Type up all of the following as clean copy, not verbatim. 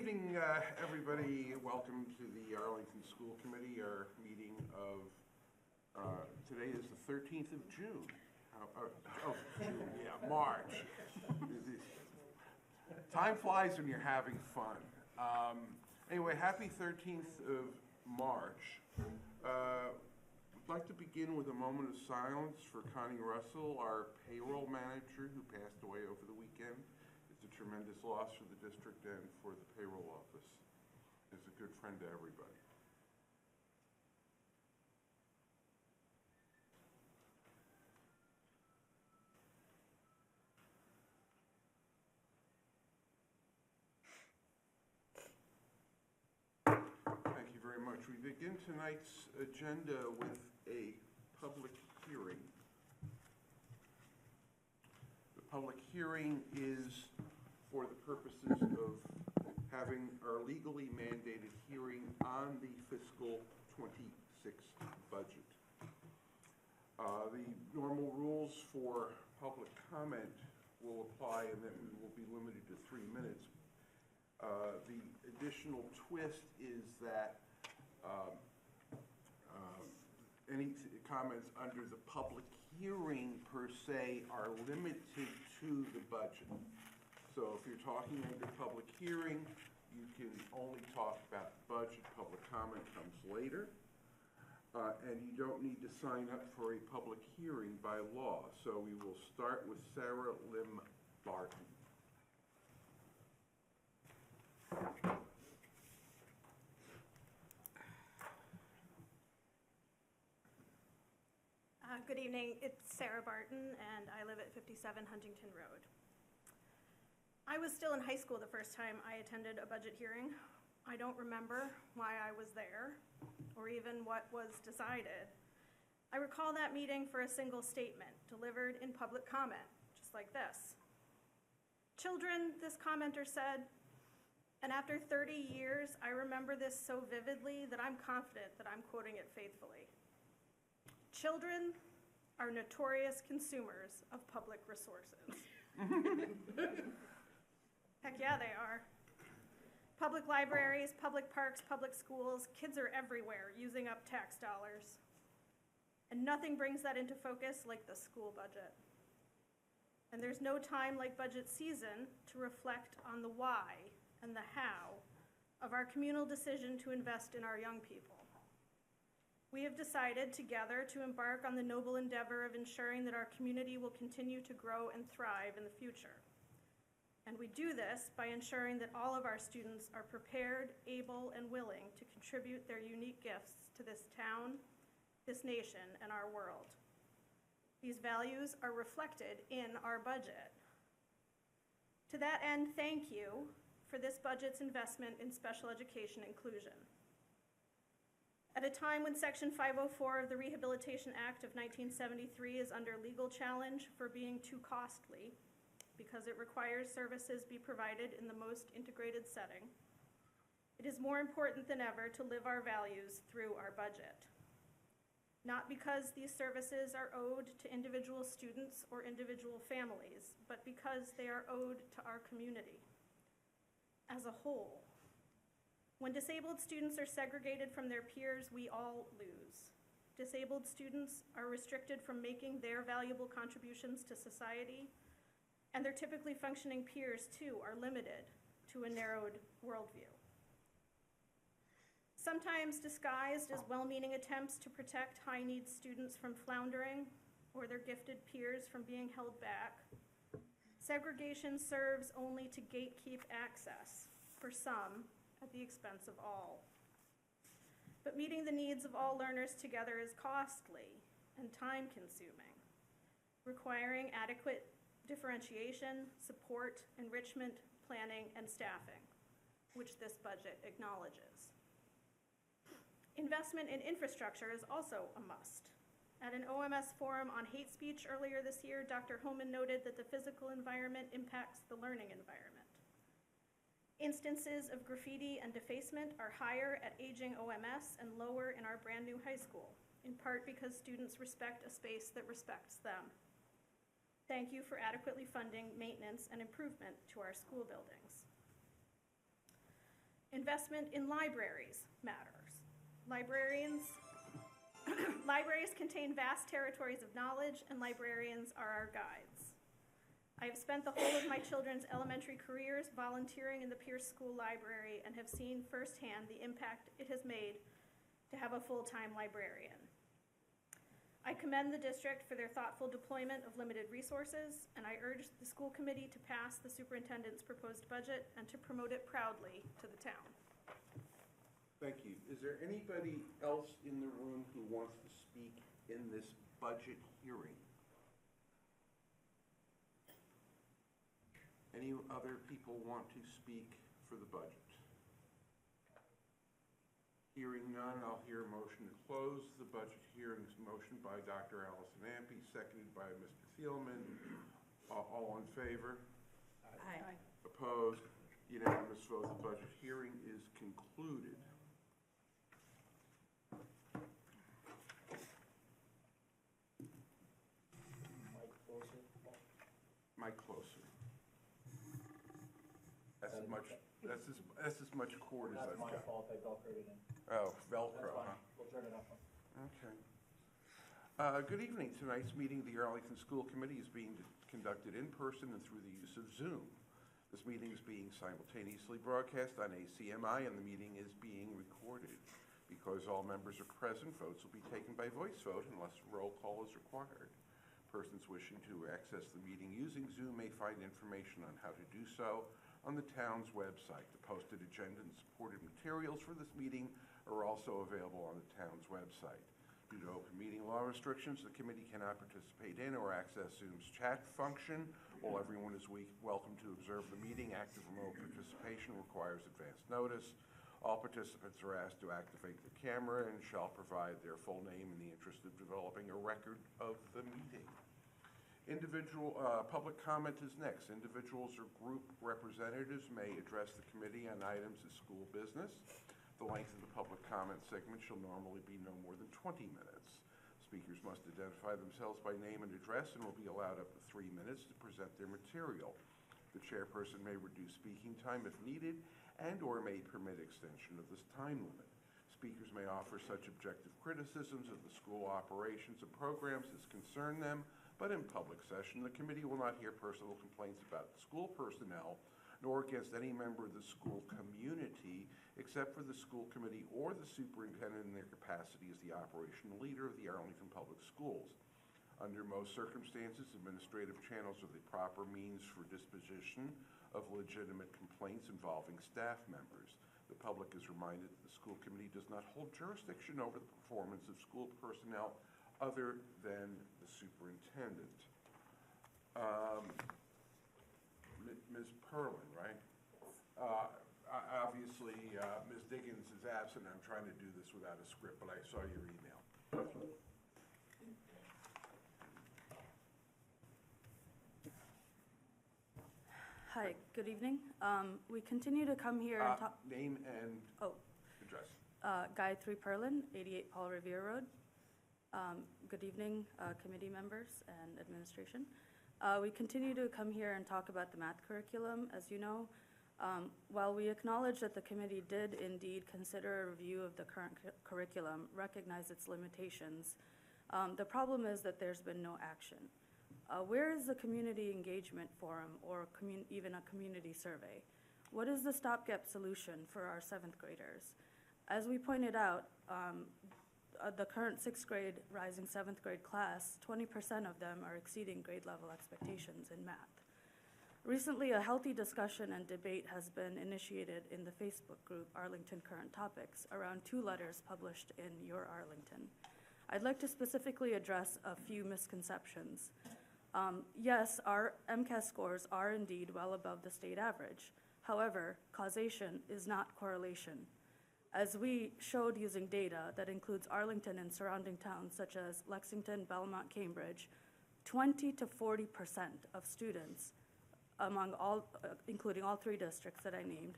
evening, everybody. Welcome to the Arlington School Committee. Our meeting of today is the 13th of June. June, yeah, March. Time flies when you're having fun. Anyway, happy 13th of March. I'd like to begin with a moment of silence for Connie Russell, our payroll manager who passed away over the weekend. It's a tremendous loss for the district and for the payroll office. Is a good friend to everybody. Thank you very much. We begin tonight's agenda with a public hearing. The public hearing is for the purposes of having our legally mandated hearing on the fiscal 26 budget. The normal rules for public comment will apply, and that we will be limited to 3 minutes. The additional twist is that any comments under the public hearing per se are limited to the budget. So if you're talking under public hearing, you can only talk about the budget. Public comment comes later. And you don't need to sign up for a public hearing by law. So we will start with Sarah Lim Barton. Good evening, it's Sarah Barton, and I live at 57 Huntington Road. I was still in high school the first time I attended a budget hearing. I don't remember why I was there, or even what was decided. I recall that meeting for a single statement delivered in public comment, just like this. Children, this commenter said, and after 30 years, I remember this so vividly that I'm confident that I'm quoting it faithfully. Children are notorious consumers of public resources. Heck yeah, they are. Public libraries, public parks, public schools, kids are everywhere using up tax dollars. And nothing brings that into focus like the school budget. And there's no time like budget season to reflect on the why and the how of our communal decision to invest in our young people. We have decided together to embark on the noble endeavor of ensuring that our community will continue to grow and thrive in the future. And we do this by ensuring that all of our students are prepared, able, and willing to contribute their unique gifts to this town, this nation, and our world. These values are reflected in our budget. To that end, thank you for this budget's investment in special education inclusion. At a time when Section 504 of the Rehabilitation Act of 1973 is under legal challenge for being too costly because it requires services be provided in the most integrated setting, it is more important than ever to live our values through our budget. Not because these services are owed to individual students or individual families, but because they are owed to our community as a whole. When disabled students are segregated from their peers, we all lose. Disabled students are restricted from making their valuable contributions to society, and their typically functioning peers, too, are limited to a narrowed worldview. Sometimes disguised as well-meaning attempts to protect high-needs students from floundering or their gifted peers from being held back, segregation serves only to gatekeep access for some at the expense of all. But meeting the needs of all learners together is costly and time-consuming, requiring adequate differentiation, support, enrichment, planning, and staffing, which this budget acknowledges. Investment in infrastructure is also a must. At an OMS forum on hate speech earlier this year, Dr. Homan noted that the physical environment impacts the learning environment. Instances of graffiti and defacement are higher at aging OMS and lower in our brand new high school, in part because students respect a space that respects them. Thank you for adequately funding maintenance and improvement to our school buildings. Investment in libraries matters. Librarians contain vast territories of knowledge, and librarians are our guides. I have spent the whole of my children's elementary careers volunteering in the Pierce School Library and have seen firsthand the impact it has made to have a full-time librarian. I commend the district for their thoughtful deployment of limited resources, and I urge the school committee to pass the superintendent's proposed budget and to promote it proudly to the town. Thank you. Is there anybody else in the room who wants to speak in this budget hearing? Any other people want to speak for the budget? Hearing none, I'll hear a motion to close the budget hearing. Motion by Dr. Allison Ampe, seconded by Mr. Thielman. All in favor? Aye. Opposed? Unanimous vote. The budget hearing is concluded. Mike closer. That's as much cord as I've got. That's my fault, I Velcroed it in. Oh, That's Velcro, fine, huh? we'll turn it up. Okay. Good evening. Tonight's meeting of the Arlington School Committee is being conducted in person and through the use of Zoom. This meeting is being simultaneously broadcast on ACMi, and the meeting is being recorded. Because all members are present, votes will be taken by voice vote unless roll call is required. Persons wishing to access the meeting using Zoom may find information on how to do so on the town's website. The posted agenda and supported materials for this meeting are also available on the town's website. Due to open meeting law restrictions, the committee cannot participate in or access Zoom's chat function. While everyone is welcome to observe the meeting, active remote participation requires advance notice. All participants are asked to activate their camera and shall provide their full name in the interest of developing a record of the meeting. Individual public comment is next. Individuals or group representatives may address the committee on items of school business. The length of the public comment segment shall normally be no more than 20 minutes. Speakers must identify themselves by name and address and will be allowed up to 3 minutes to present their material. The chairperson may reduce speaking time if needed and/or may permit extension of this time limit. Speakers may offer such objective criticisms of the school operations and programs as concern them, but in public session, the committee will not hear personal complaints about school personnel nor against any member of the school community except for the school committee or the superintendent in their capacity as the operational leader of the Arlington Public Schools. Under most circumstances, administrative channels are the proper means for disposition of legitimate complaints involving staff members. The public is reminded that the school committee does not hold jurisdiction over the performance of school personnel other than the superintendent. Ms. Perlin, right? Obviously, Ms. Diggins is absent. I'm trying to do this without a script, but I saw your email. Hi, good evening. We continue to come here and talk. Name and address. Gayatri Perlin, 88 Paul Revere Road. Good evening, committee members and administration. We continue to come here and talk about the math curriculum, as you know. While we acknowledge that the committee did indeed consider a review of the current curriculum, recognize its limitations, the problem is that there's been no action. Where is the community engagement forum or even a community survey? What is the stopgap solution for our 7th graders? As we pointed out, the current 6th grade rising 7th grade class, 20% of them are exceeding grade level expectations in math. Recently, a healthy discussion and debate has been initiated in the Facebook group Arlington Current Topics around 2 letters published in Your Arlington. I'd like to specifically address a few misconceptions. Yes, our MCAS scores are indeed well above the state average. However, causation is not correlation. As we showed using data that includes Arlington and surrounding towns such as Lexington, Belmont, Cambridge, 20 to 40% of students among all, including all 3 districts that I named,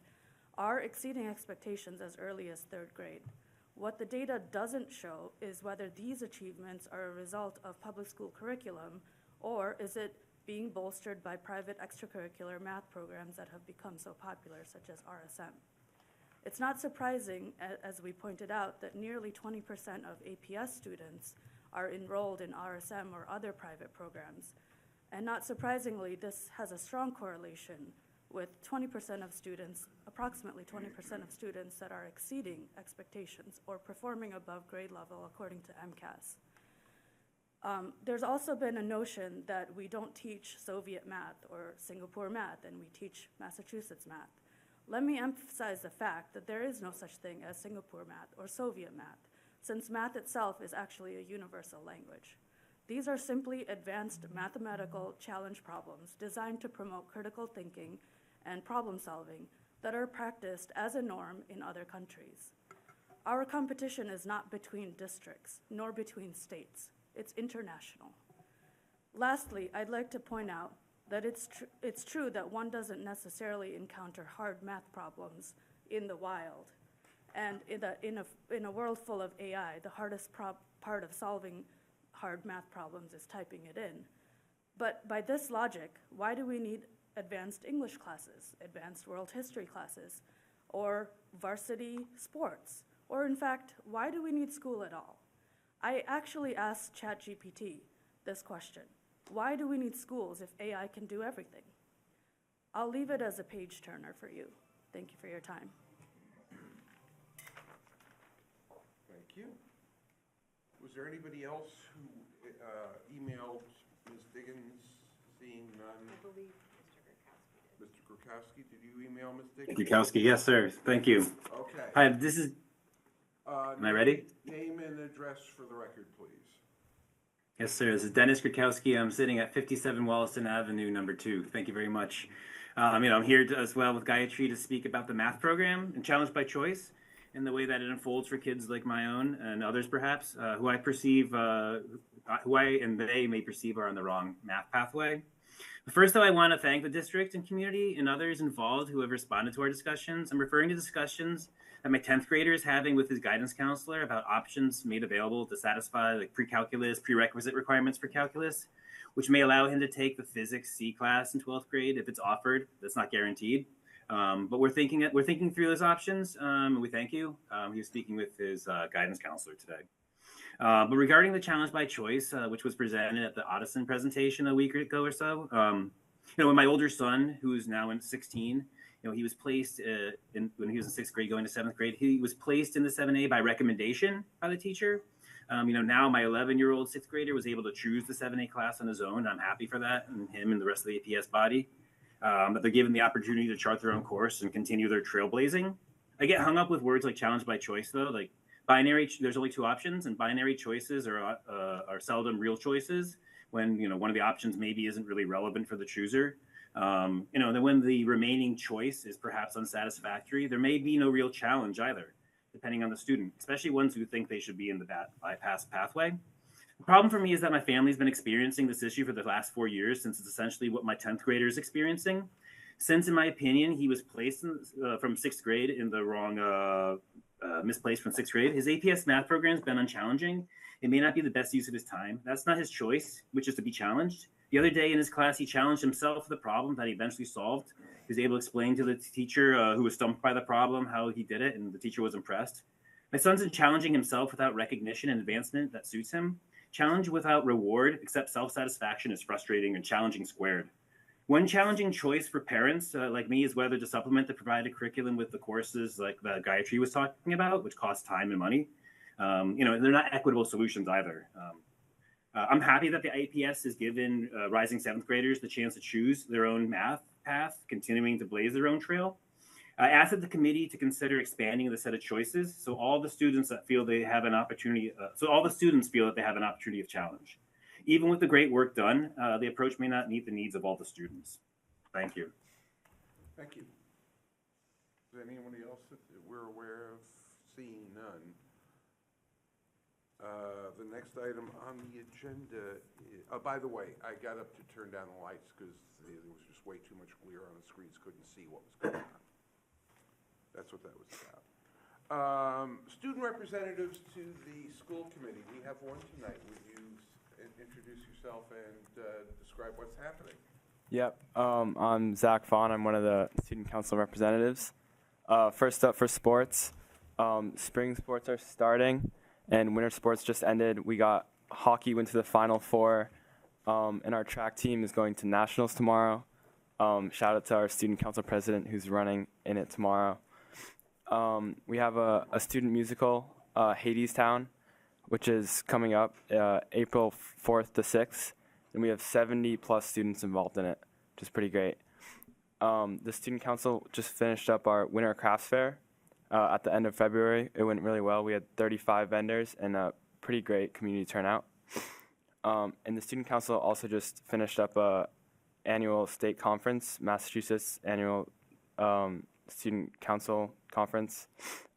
are exceeding expectations as early as 3rd grade. What the data doesn't show is whether these achievements are a result of public school curriculum or is it being bolstered by private extracurricular math programs that have become so popular, such as RSM. It's not surprising, as we pointed out, that nearly 20% of APS students are enrolled in RSM or other private programs. And not surprisingly, this has a strong correlation with 20% of students, approximately 20% of students that are exceeding expectations or performing above grade level according to MCAS. There's also been a notion that we don't teach Soviet math or Singapore math, and we teach Massachusetts math. Let me emphasize the fact that there is no such thing as Singapore math or Soviet math, since math itself is actually a universal language. These are simply advanced mathematical challenge problems designed to promote critical thinking and problem solving that are practiced as a norm in other countries. Our competition is not between districts, nor between states. It's international. Lastly, I'd like to point out that it's true that one doesn't necessarily encounter hard math problems in the wild. And in a world full of AI, the hardest part of solving hard math problems is typing it in. But by this logic, why do we need advanced English classes, advanced world history classes, or varsity sports? Or in fact, why do we need school at all? I actually asked ChatGPT this question. Why do we need schools if AI can do everything? I'll leave it as a page turner for you. Thank you for your time. Thank you. Was there anybody else who emailed Ms. Diggins, seeing none? I believe Mr. Gurkowski did. Mr. Gurkowski, did you email Ms. Diggins? Gurkowski, yes, sir. Thank you. Okay. Hi, this is. Am I ready? Name and address for the record, please. Yes, sir. This is Dennis Gurkowski. I'm sitting at 57 Wollaston Avenue, number 2. Thank you very much. I'm here as well with Gayatri to speak about the math program and Challenge by Choice and the way that it unfolds for kids like my own and others perhaps, who I and they may perceive are on the wrong math pathway. But first, though, I want to thank the district and community and others involved who have responded to our discussions. I'm referring to discussions that my 10th grader is having with his guidance counselor about options made available to satisfy like pre-calculus, prerequisite requirements for calculus, which may allow him to take the physics C class in 12th grade if it's offered. That's not guaranteed. But we're thinking through those options, and we thank you. He was speaking with his guidance counselor today. But regarding the Challenge by Choice, which was presented at the Audison presentation a week ago or so, when my older son, who is now in 16, he was placed when he was in 6th grade going to 7th grade, he was placed in the 7A by recommendation by the teacher. Now my 11-year-old 6th grader was able to choose the 7A class on his own. I'm happy for that, and him and the rest of the APS body. But they're given the opportunity to chart their own course and continue their trailblazing. I get hung up with words like challenge by choice, though. Like binary, there's only 2 options, and binary choices are seldom real choices when one of the options maybe isn't really relevant for the chooser. Then when the remaining choice is perhaps unsatisfactory, there may be no real challenge either, depending on the student, especially ones who think they should be in the bypass pathway. The problem for me is that my family's been experiencing this issue for the last 4 years, since it's essentially what my 10th grader is experiencing. Since, in my opinion, he was placed from 6th grade in the wrong, misplaced from 6th grade, his APS math program has been unchallenging. It may not be the best use of his time. That's not his choice, which is to be challenged. The other day in his class, he challenged himself with the problem that he eventually solved. He was able to explain to the teacher who was stumped by the problem how he did it, and the teacher was impressed. My son's challenging himself without recognition and advancement that suits him. Challenge without reward, except self-satisfaction, is frustrating and challenging squared. One challenging choice for parents like me is whether to supplement the provided curriculum with the courses like that Gayatri was talking about, which cost time and money. They're not equitable solutions either. I'm happy that the APS has given rising 7th graders the chance to choose their own math path, continuing to blaze their own trail. I asked the committee to consider expanding the set of choices so all the students that feel they have an opportunity, feel that they have an opportunity of challenge. Even with the great work done, the approach may not meet the needs of all the students. Thank you. Thank you. Is there anybody else that we're aware of? Seeing none. The next item on the agenda is, by the way, I got up to turn down the lights because there was just way too much glare on the screens, couldn't see what was going on. That's what that was about. Student representatives to the school committee. We have one tonight. Would you introduce yourself and describe what's happening? Yep. I'm Zach Vaughn. I'm one of the student council representatives. First up for sports, spring sports are starting, and winter sports just ended. We got hockey went to the Final Four, and our track team is going to nationals tomorrow. Shout out to our student council president who's running in it tomorrow. We have a student musical, Hadestown, which is coming up April 4th to 6th, and we have 70 plus students involved in it, which is pretty great. The student council just finished up our winter crafts fair at the end of February. It went really well. We had 35 vendors and a pretty great community turnout. And the student council also just finished up a annual state conference, Massachusetts annual student council conference.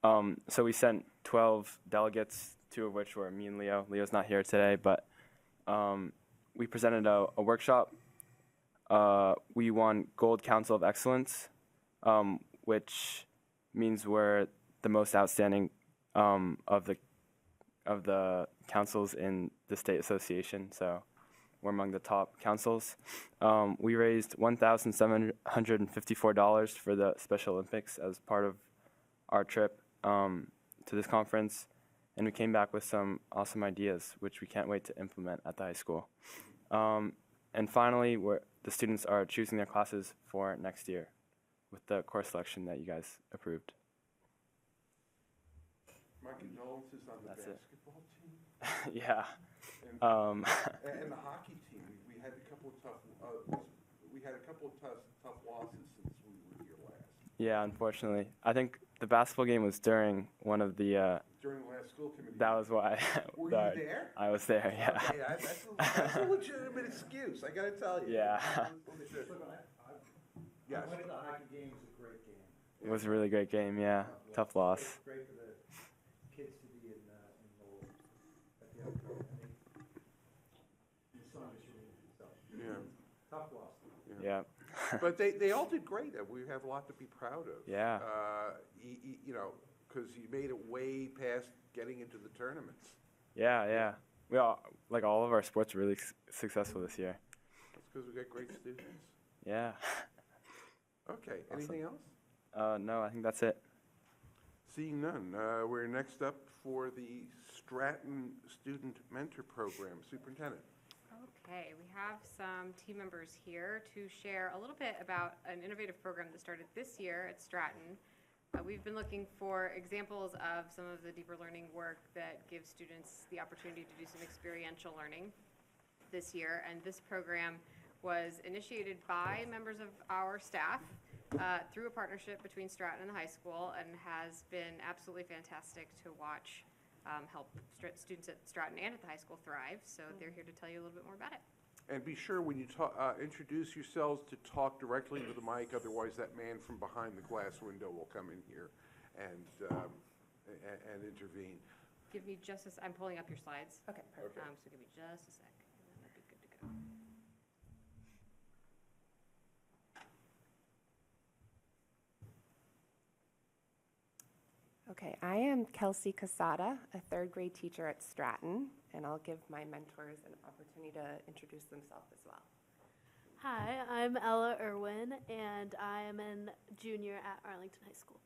So we sent 12 delegates, 2 of which were me and Leo. Leo's not here today, but we presented a workshop. We won Gold Council of Excellence, which means we're the most outstanding of the councils in the state association. So we're among the top councils. We raised $1,754 for the Special Olympics as part of our trip to this conference, and we came back with some awesome ideas, which we can't wait to implement at the high school. And finally, the students are choosing their classes for next year with the course selection that you guys approved. My condolences on the That's it. basketball team Yeah. and, Um, and the hockey team. We had a couple of tough losses since we were here last. yeah, unfortunately. I think the basketball game was during one of the, During the last school committee. that was why. Were you there? I was there, yeah. Okay, that's a legitimate excuse, I gotta tell you. Yeah. Yes. Winning the hockey game was a great game. It was a really great game, yeah. Tough loss. It's great for the kids to be involved at the outcome. I think the song is really, so, Yeah. tough loss. Yeah. But they all did great. We have a lot to be proud of. Yeah. You know, because you made it way past getting into the tournaments. Yeah, yeah. We all of our sports were really successful this year. That's because we got great students. Yeah. Okay, anything else? No, I think that's it. Seeing none, we're next up for the Stratton Student Mentor Program. Superintendent. Okay, we have some team members here to share a little bit about an innovative program that started this year at Stratton. We've been looking for examples of some of the deeper learning work that gives students the opportunity to do some experiential learning this year, and this program was initiated by members of our staff through a partnership between Stratton and the high school, and has been absolutely fantastic to watch help students at Stratton and at the high school thrive. So they're here to tell you a little bit more about it. And be sure when you introduce yourselves to talk directly to the mic, otherwise that man from behind the glass window will come in here and intervene. Give me just a I'm pulling up your slides. Okay, perfect. So give me just a sec, and then that'd be good to go. Okay, I am Kelsey Casada, a third grade teacher at Stratton, and I'll give my mentors an opportunity to introduce themselves as well. Hi, I'm Ella Irwin, and I am a junior at Arlington High School.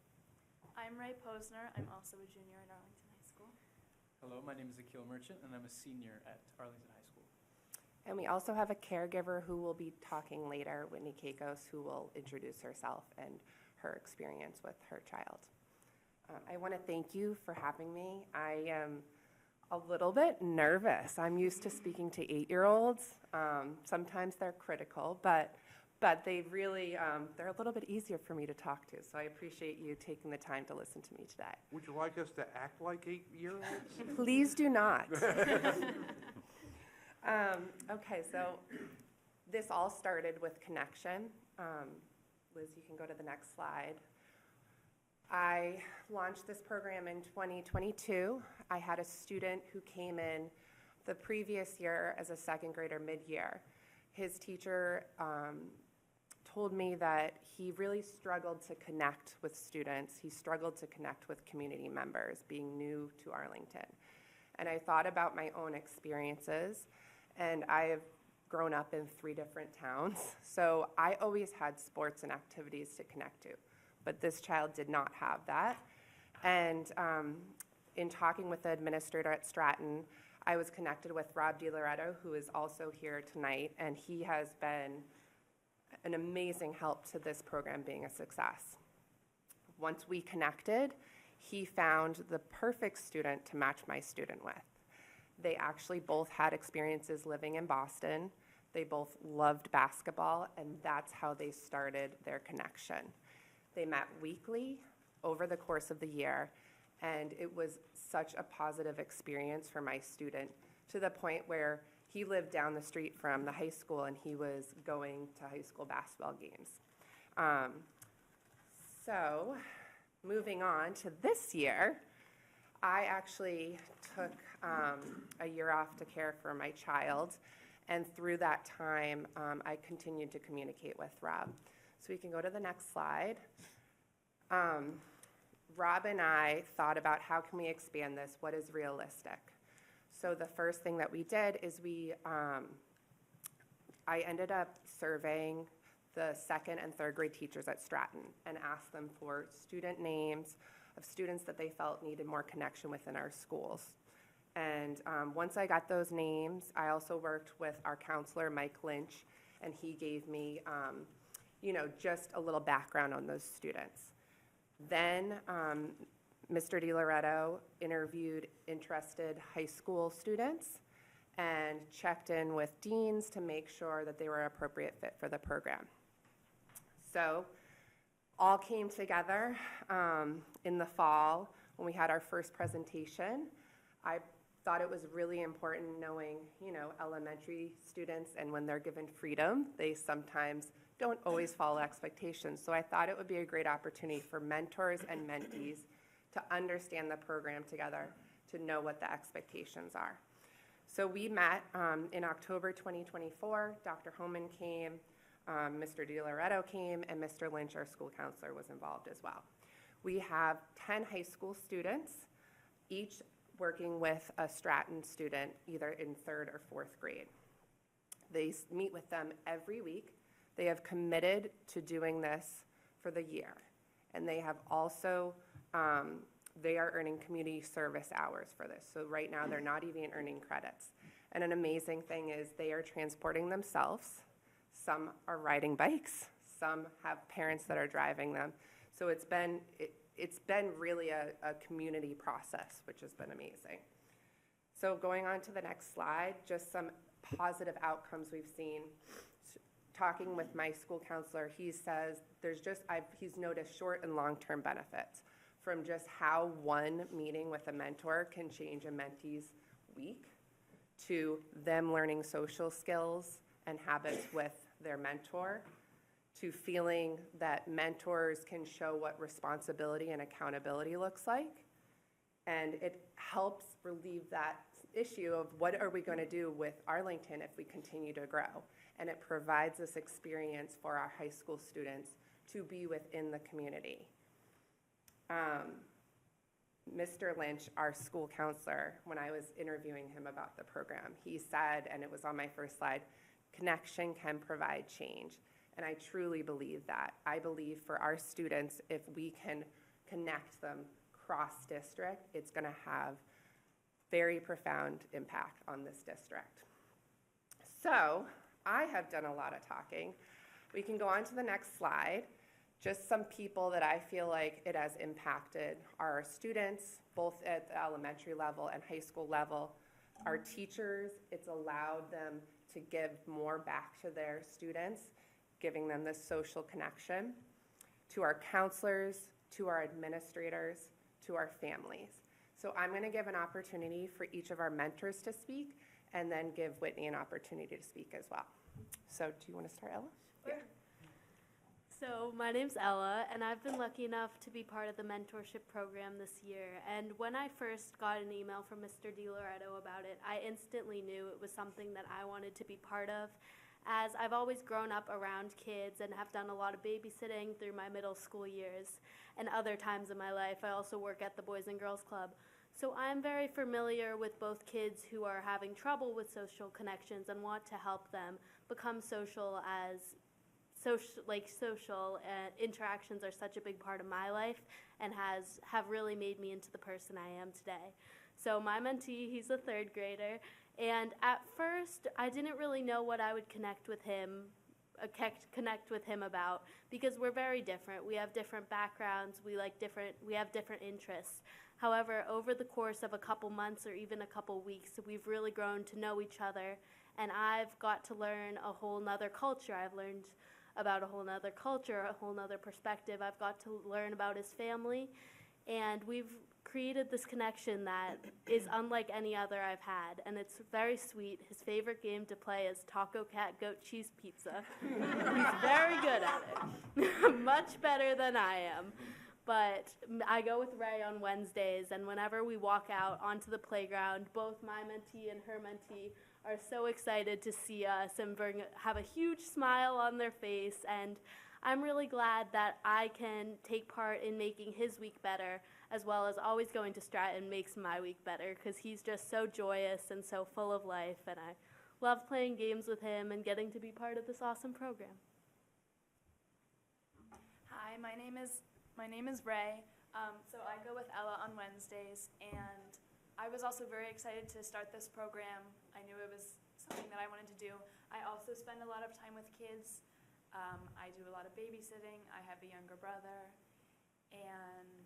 I'm Ray Posner. I'm also a junior at Arlington High School. Hello, my name is Akil Merchant, and I'm a senior at Arlington High School. And we also have a caregiver who will be talking later, Whitney Kakos, who will introduce herself and her experience with her child. I want to thank you for having me. I am a little bit nervous. I'm used to speaking to 8-year-olds. Sometimes they're critical, but they really, they're a little bit easier for me to talk to. So I appreciate you taking the time to listen to me today. Would you like us to act like 8-year-olds? Please do not. Okay, so this all started with connection. Liz, you can go to the next slide. I launched this program in 2022. I had a student who came in the previous year as a second grader mid-year. His teacher told me that he really struggled to connect with students. He struggled to connect with community members, being new to Arlington. And I thought about my own experiences, and I have grown up in 3 different towns, so I always had sports and activities to connect to. but this child did not have that. And in talking with the administrator at Stratton, I was connected with Rob DiLoretto, who is also here tonight, and he has been an amazing help to this program being a success. Once we connected, he found the perfect student to match my student with. They actually both had experiences living in Boston. They both loved basketball, and that's how they started their connection. They met weekly over the course of the year, and it was such a positive experience for my student, to the point where he lived down the street from the high school and he was going to high school basketball games. So moving on to this year, I actually took a year off to care for my child, and through that time, I continued to communicate with Rob. So we can go to the next slide. Rob and I thought about how can we expand this, what is realistic. So the first thing that we did is I ended up surveying the second and third grade teachers at Stratton and asked them for student names of students that they felt needed more connection within our schools. And once I got those names, I also worked with our counselor, Mike Lynch, and he gave me, just a little background on those students. Then Mr. DiLoretto interviewed interested high school students and checked in with deans to make sure that they were an appropriate fit for the program. So all came together in the fall when we had our first presentation. I thought it was really important knowing, elementary students, and when they're given freedom, they sometimes don't always follow expectations. So I thought it would be a great opportunity for mentors and mentees to understand the program together, to know what the expectations are. So we met in October 2024. Dr. Homan came, Mr. DiLoretto came, and Mr. Lynch, our school counselor, was involved as well. We have 10 high school students, each working with a Stratton student, either in third or fourth grade. They meet with them every week. They have committed to doing this for the year. And they have also, they are earning community service hours for this. So right now, they're not even earning credits. And an amazing thing is they are transporting themselves. Some are riding bikes. Some have parents that are driving them. So it's been really a community process, which has been amazing. So going on to the next slide, just some positive outcomes we've seen. Talking with my school counselor, he says he's noticed short and long-term benefits from just how one meeting with a mentor can change a mentee's week, to them learning social skills and habits with their mentor, to feeling that mentors can show what responsibility and accountability looks like. And it helps relieve that issue of what are we going to do with Arlington if we continue to grow. And it provides this experience for our high school students to be within the community. Mr. Lynch, our school counselor, when I was interviewing him about the program, he said, and it was on my first slide, connection can provide change. And I truly believe that. I believe for our students, if we can connect them cross-district, it's going to have very profound impact on this district. So I have done a lot of talking. We can go on to the next slide. Just some people that I feel like it has impacted are our students, both at the elementary level and high school level. Our teachers, it's allowed them to give more back to their students, giving them this social connection. To our counselors, to our administrators, to our families. So I'm going to give an opportunity for each of our mentors to speak, and then give Whitney an opportunity to speak as well. So do you want to start, Ella? Sure. Yeah. So my name's Ella, and I've been lucky enough to be part of the mentorship program this year. And when I first got an email from Mr. DiLoretto about it, I instantly knew it was something that I wanted to be part of, as I've always grown up around kids and have done a lot of babysitting through my middle school years. And other times in my life, I also work at the Boys and Girls Club. So I'm very familiar with both kids who are having trouble with social connections and want to help them become social as social interactions are such a big part of my life and have really made me into the person I am today. So my mentee, he's a third grader, and at first I didn't really know what I would connect with him about, because we're very different. We have different backgrounds, we have different interests. However, over the course of a couple months or even a couple weeks, we've really grown to know each other, and I've got to learn a whole nother culture. I've learned about a whole nother culture, a whole nother perspective. I've got to learn about his family, and we've created this connection that is unlike any other I've had, and it's very sweet. His favorite game to play is Taco Cat Goat Cheese Pizza. He's very good at it, much better than I am. But I go with Ray on Wednesdays, and whenever we walk out onto the playground, both my mentee and her mentee are so excited to see us and have a huge smile on their face, and I'm really glad that I can take part in making his week better, as well as always going to Stratton makes my week better, because he's just so joyous and so full of life, and I love playing games with him and getting to be part of this awesome program. Hi, my name is Ray. So I go with Ella on Wednesdays, and I was also very excited to start this program. I knew it was something that I wanted to do. I also spend a lot of time with kids. I do a lot of babysitting. I have a younger brother, and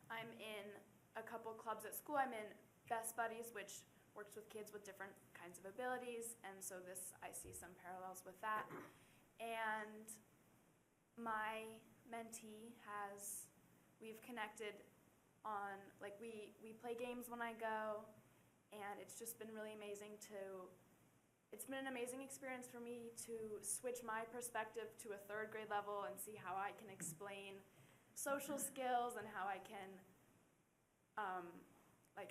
I'm in a couple clubs at school. I'm in Best Buddies, which works with kids with different kinds of abilities, and so I see some parallels with that. And my mentee we've connected on, we play games when I go, and it's just been really amazing it's been an amazing experience for me to switch my perspective to a third grade level and see how I can explain social skills and how I can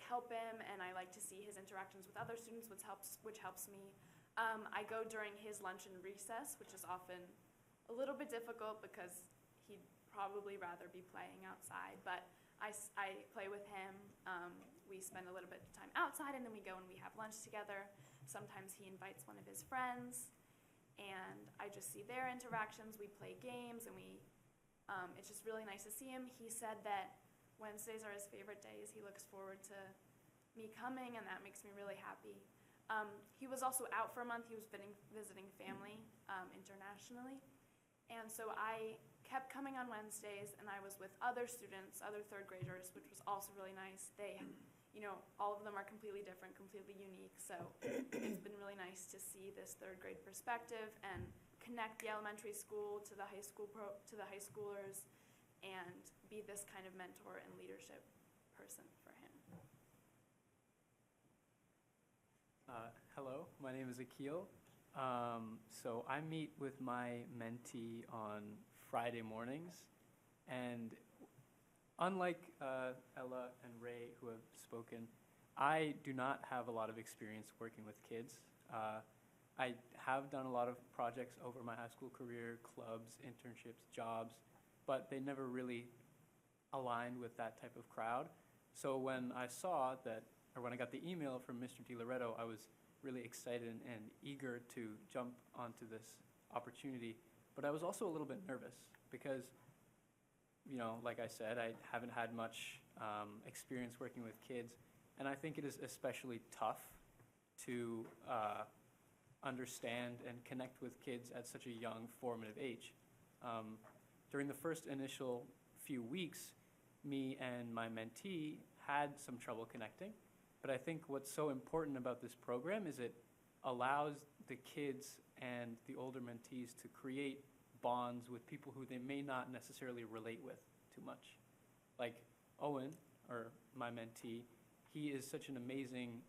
help him, and I like to see his interactions with other students, which helps me. I go during his lunch and recess, which is often a little bit difficult because he'd probably rather be playing outside, but I play with him. We spend a little bit of time outside, and then we go and we have lunch together. Sometimes he invites one of his friends, and I just see their interactions. We play games, and it's just really nice to see him. He said that Wednesdays are his favorite days. He looks forward to me coming, and that makes me really happy. He was also out for a month. He was visiting family internationally, and so I kept coming on Wednesdays, and I was with other students, other third graders, which was also really nice. They, all of them are completely different, completely unique, so it's been really nice to see this third grade perspective and connect the elementary school to the high schoolers, and be this kind of mentor and leadership person for him. Hello, my name is Akil. So I meet with my mentee on Friday mornings, and unlike Ella and Ray, who have spoken, I do not have a lot of experience working with kids. I have done a lot of projects over my high school career, clubs, internships, jobs, but they never really aligned with that type of crowd. So when I got the email from Mr. DiLoretto, I was really excited and eager to jump onto this opportunity. But I was also a little bit nervous because, like I said, I haven't had much experience working with kids, and I think it is especially tough to understand and connect with kids at such a young, formative age. During the first initial few weeks, me and my mentee had some trouble connecting, but I think what's so important about this program is it allows the kids and the older mentees to create bonds with people who they may not necessarily relate with too much. Like Owen, or my mentee, he is such an amazing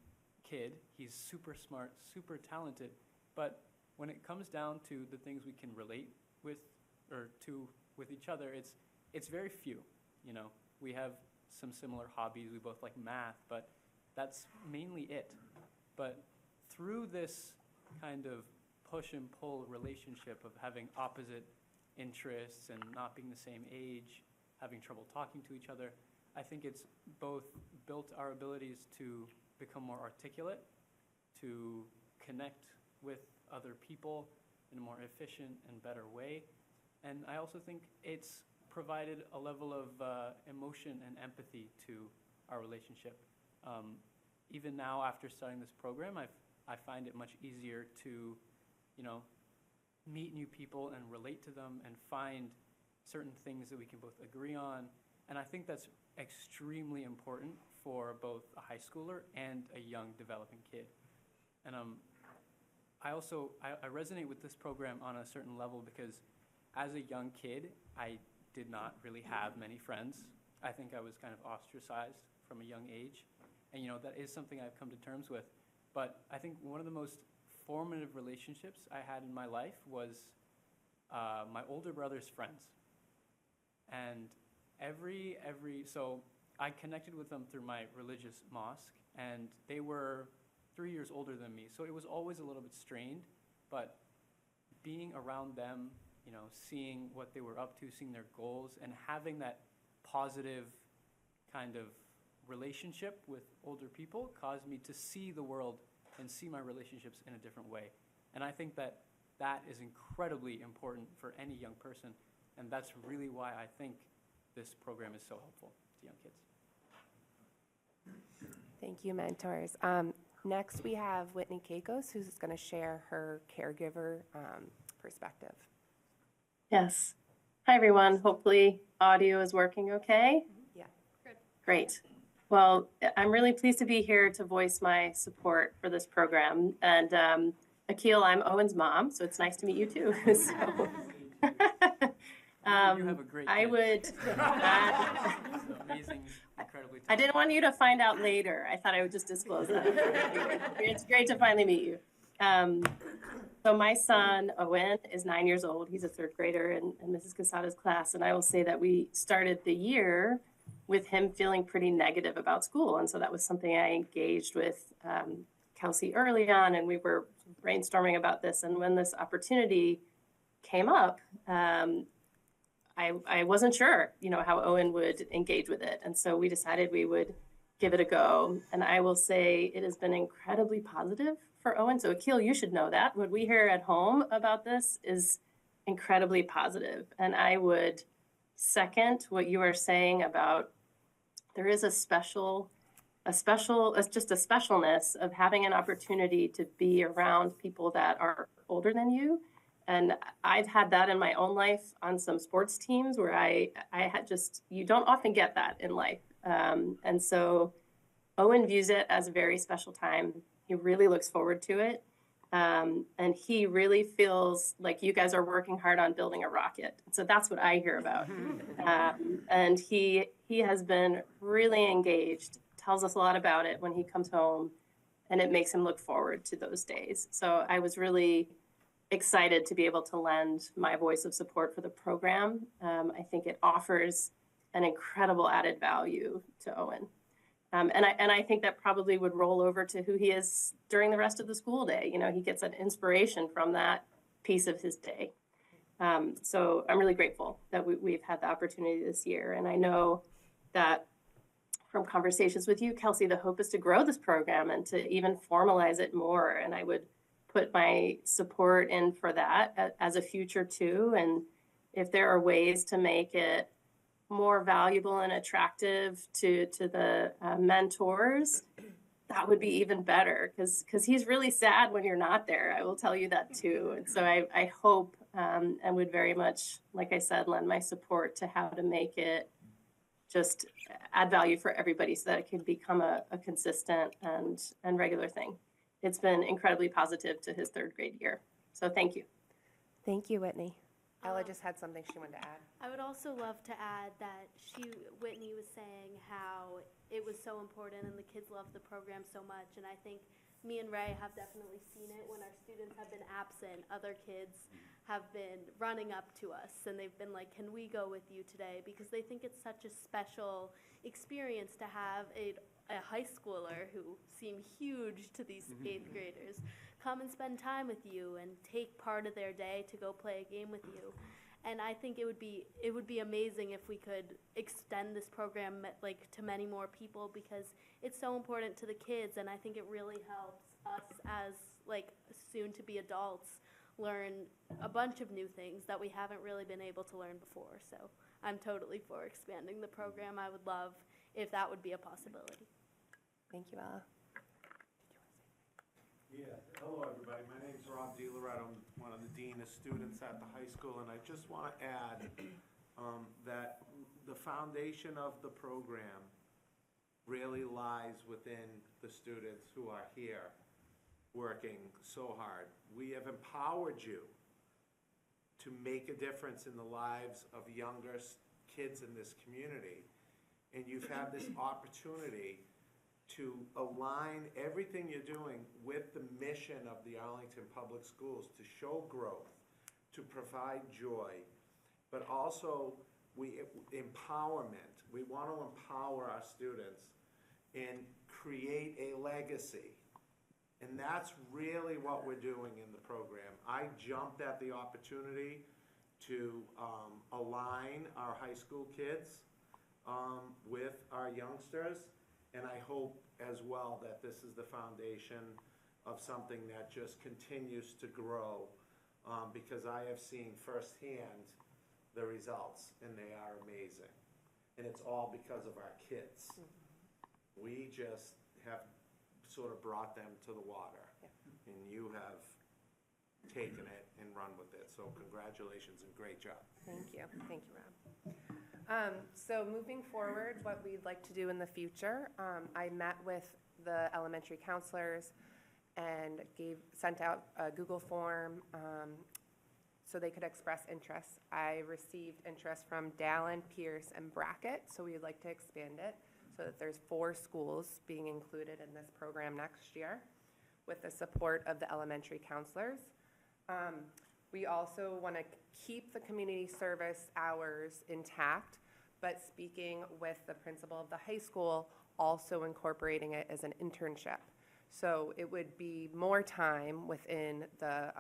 kid. He's super smart, super talented, but when it comes down to the things we can relate with with each other, it's very few. We have some similar hobbies. We both like math, but that's mainly it. But through this kind of push and pull relationship of having opposite interests and not being the same age, having trouble talking to each other, I think it's both built our abilities to become more articulate, to connect with other people, in a more efficient and better way. And I also think it's provided a level of emotion and empathy to our relationship. Even now, after starting this program, I find it much easier to, meet new people and relate to them and find certain things that we can both agree on. And I think that's extremely important for both a high schooler and a young developing kid. And I resonate with this program on a certain level because as a young kid, I did not really have many friends. I think I was kind of ostracized from a young age. And that is something I've come to terms with. But I think one of the most formative relationships I had in my life was my older brother's friends. And so I connected with them through my religious mosque, and they were 3 years older than me. So it was always a little bit strained, but being around them, seeing what they were up to, seeing their goals, and having that positive kind of relationship with older people caused me to see the world and see my relationships in a different way. And I think that is incredibly important for any young person, and that's really why I think this program is so helpful to young kids. Thank you, mentors. Next, we have Whitney Kakos, who's going to share her caregiver perspective. Yes. Hi, everyone. Hopefully audio is working okay. Yeah. Good. Great. Well, I'm really pleased to be here to voice my support for this program. And Akil, I'm Owen's mom, so it's nice to meet you too. So, you have a great I kid. would. Amazing, incredibly talented. I didn't want you to find out later. I thought I would just disclose that. It's great to finally meet you. So my son, Owen, is 9 years old. He's a third grader in Mrs. Casada's class. And I will say that we started the year with him feeling pretty negative about school. And so that was something I engaged with Kelsey early on, and we were brainstorming about this. And when this opportunity came up, I wasn't sure, how Owen would engage with it. And so we decided we would give it a go. And I will say it has been incredibly positive for Owen. So Akil, you should know that. What we hear at home about this is incredibly positive. And I would second what you are saying about there is a specialness of having an opportunity to be around people that are older than you. And I've had that in my own life on some sports teams where I had you don't often get that in life. And so Owen views it as a very special time. He really looks forward to it. And he really feels like you guys are working hard on building a rocket. So that's what I hear about. And he has been really engaged, tells us a lot about it when he comes home, and it makes him look forward to those days. So I was really excited to be able to lend my voice of support for the program. I think it offers an incredible added value to Owen. And I think that probably would roll over to who he is during the rest of the school day. He gets an inspiration from that piece of his day. So I'm really grateful that we've had the opportunity this year. And I know that from conversations with you, Kelsey, the hope is to grow this program and to even formalize it more. And I would put my support in for that as a future too. And if there are ways to make it more valuable and attractive to the mentors, that would be even better because he's really sad when you're not there. I will tell you that too. And so I hope and would very much, like I said, lend my support to how to make it just add value for everybody so that it can become a consistent and regular thing. It's been incredibly positive to his third grade year. So thank you. Thank you, Whitney. Ella just had something she wanted to add. I would also love to add that Whitney was saying how it was so important and the kids love the program so much. And I think me and Ray have definitely seen it when our students have been absent. Other kids have been running up to us and they've been like, can we go with you today? Because they think it's such a special experience to have a high schooler who seem huge to these eighth graders come and spend time with you and take part of their day to go play a game with you. And I think it would be amazing if we could extend this program to many more people because it's so important to the kids, and I think it really helps us as soon to be adults learn a bunch of new things that we haven't really been able to learn before. So I'm totally for expanding the program. I would love if that would be a possibility. Thank you, Ella. Yeah, hello everybody, my name's Rob DeLoretto, I'm one of the dean of students at the high school, and I just want to add that the foundation of the program really lies within the students who are here working so hard. We have empowered you to make a difference in the lives of younger kids in this community, and you've had this opportunity to align everything you're doing with the mission of the Arlington Public Schools, to show growth, to provide joy, but also empowerment. We want to empower our students and create a legacy. And that's really what we're doing in the program. I jumped at the opportunity to align our high school kids with our youngsters. And I hope as well that this is the foundation of something that just continues to grow, because I have seen firsthand the results, and they are amazing. And it's all because of our kids. We just have sort of brought them to the water, and you have taken it and run with it. So congratulations and great job. Thank you, Rob. So moving forward, what we'd like to do in the future, I met with the elementary counselors and sent out a Google form so they could express interest. I received interest from Dallin, Pierce, and Brackett, so we would like to expand it so that there's 4 schools being included in this program next year with the support of the elementary counselors. We also want to keep the community service hours intact, but speaking with the principal of the high school, also incorporating it as an internship. So it would be more time within the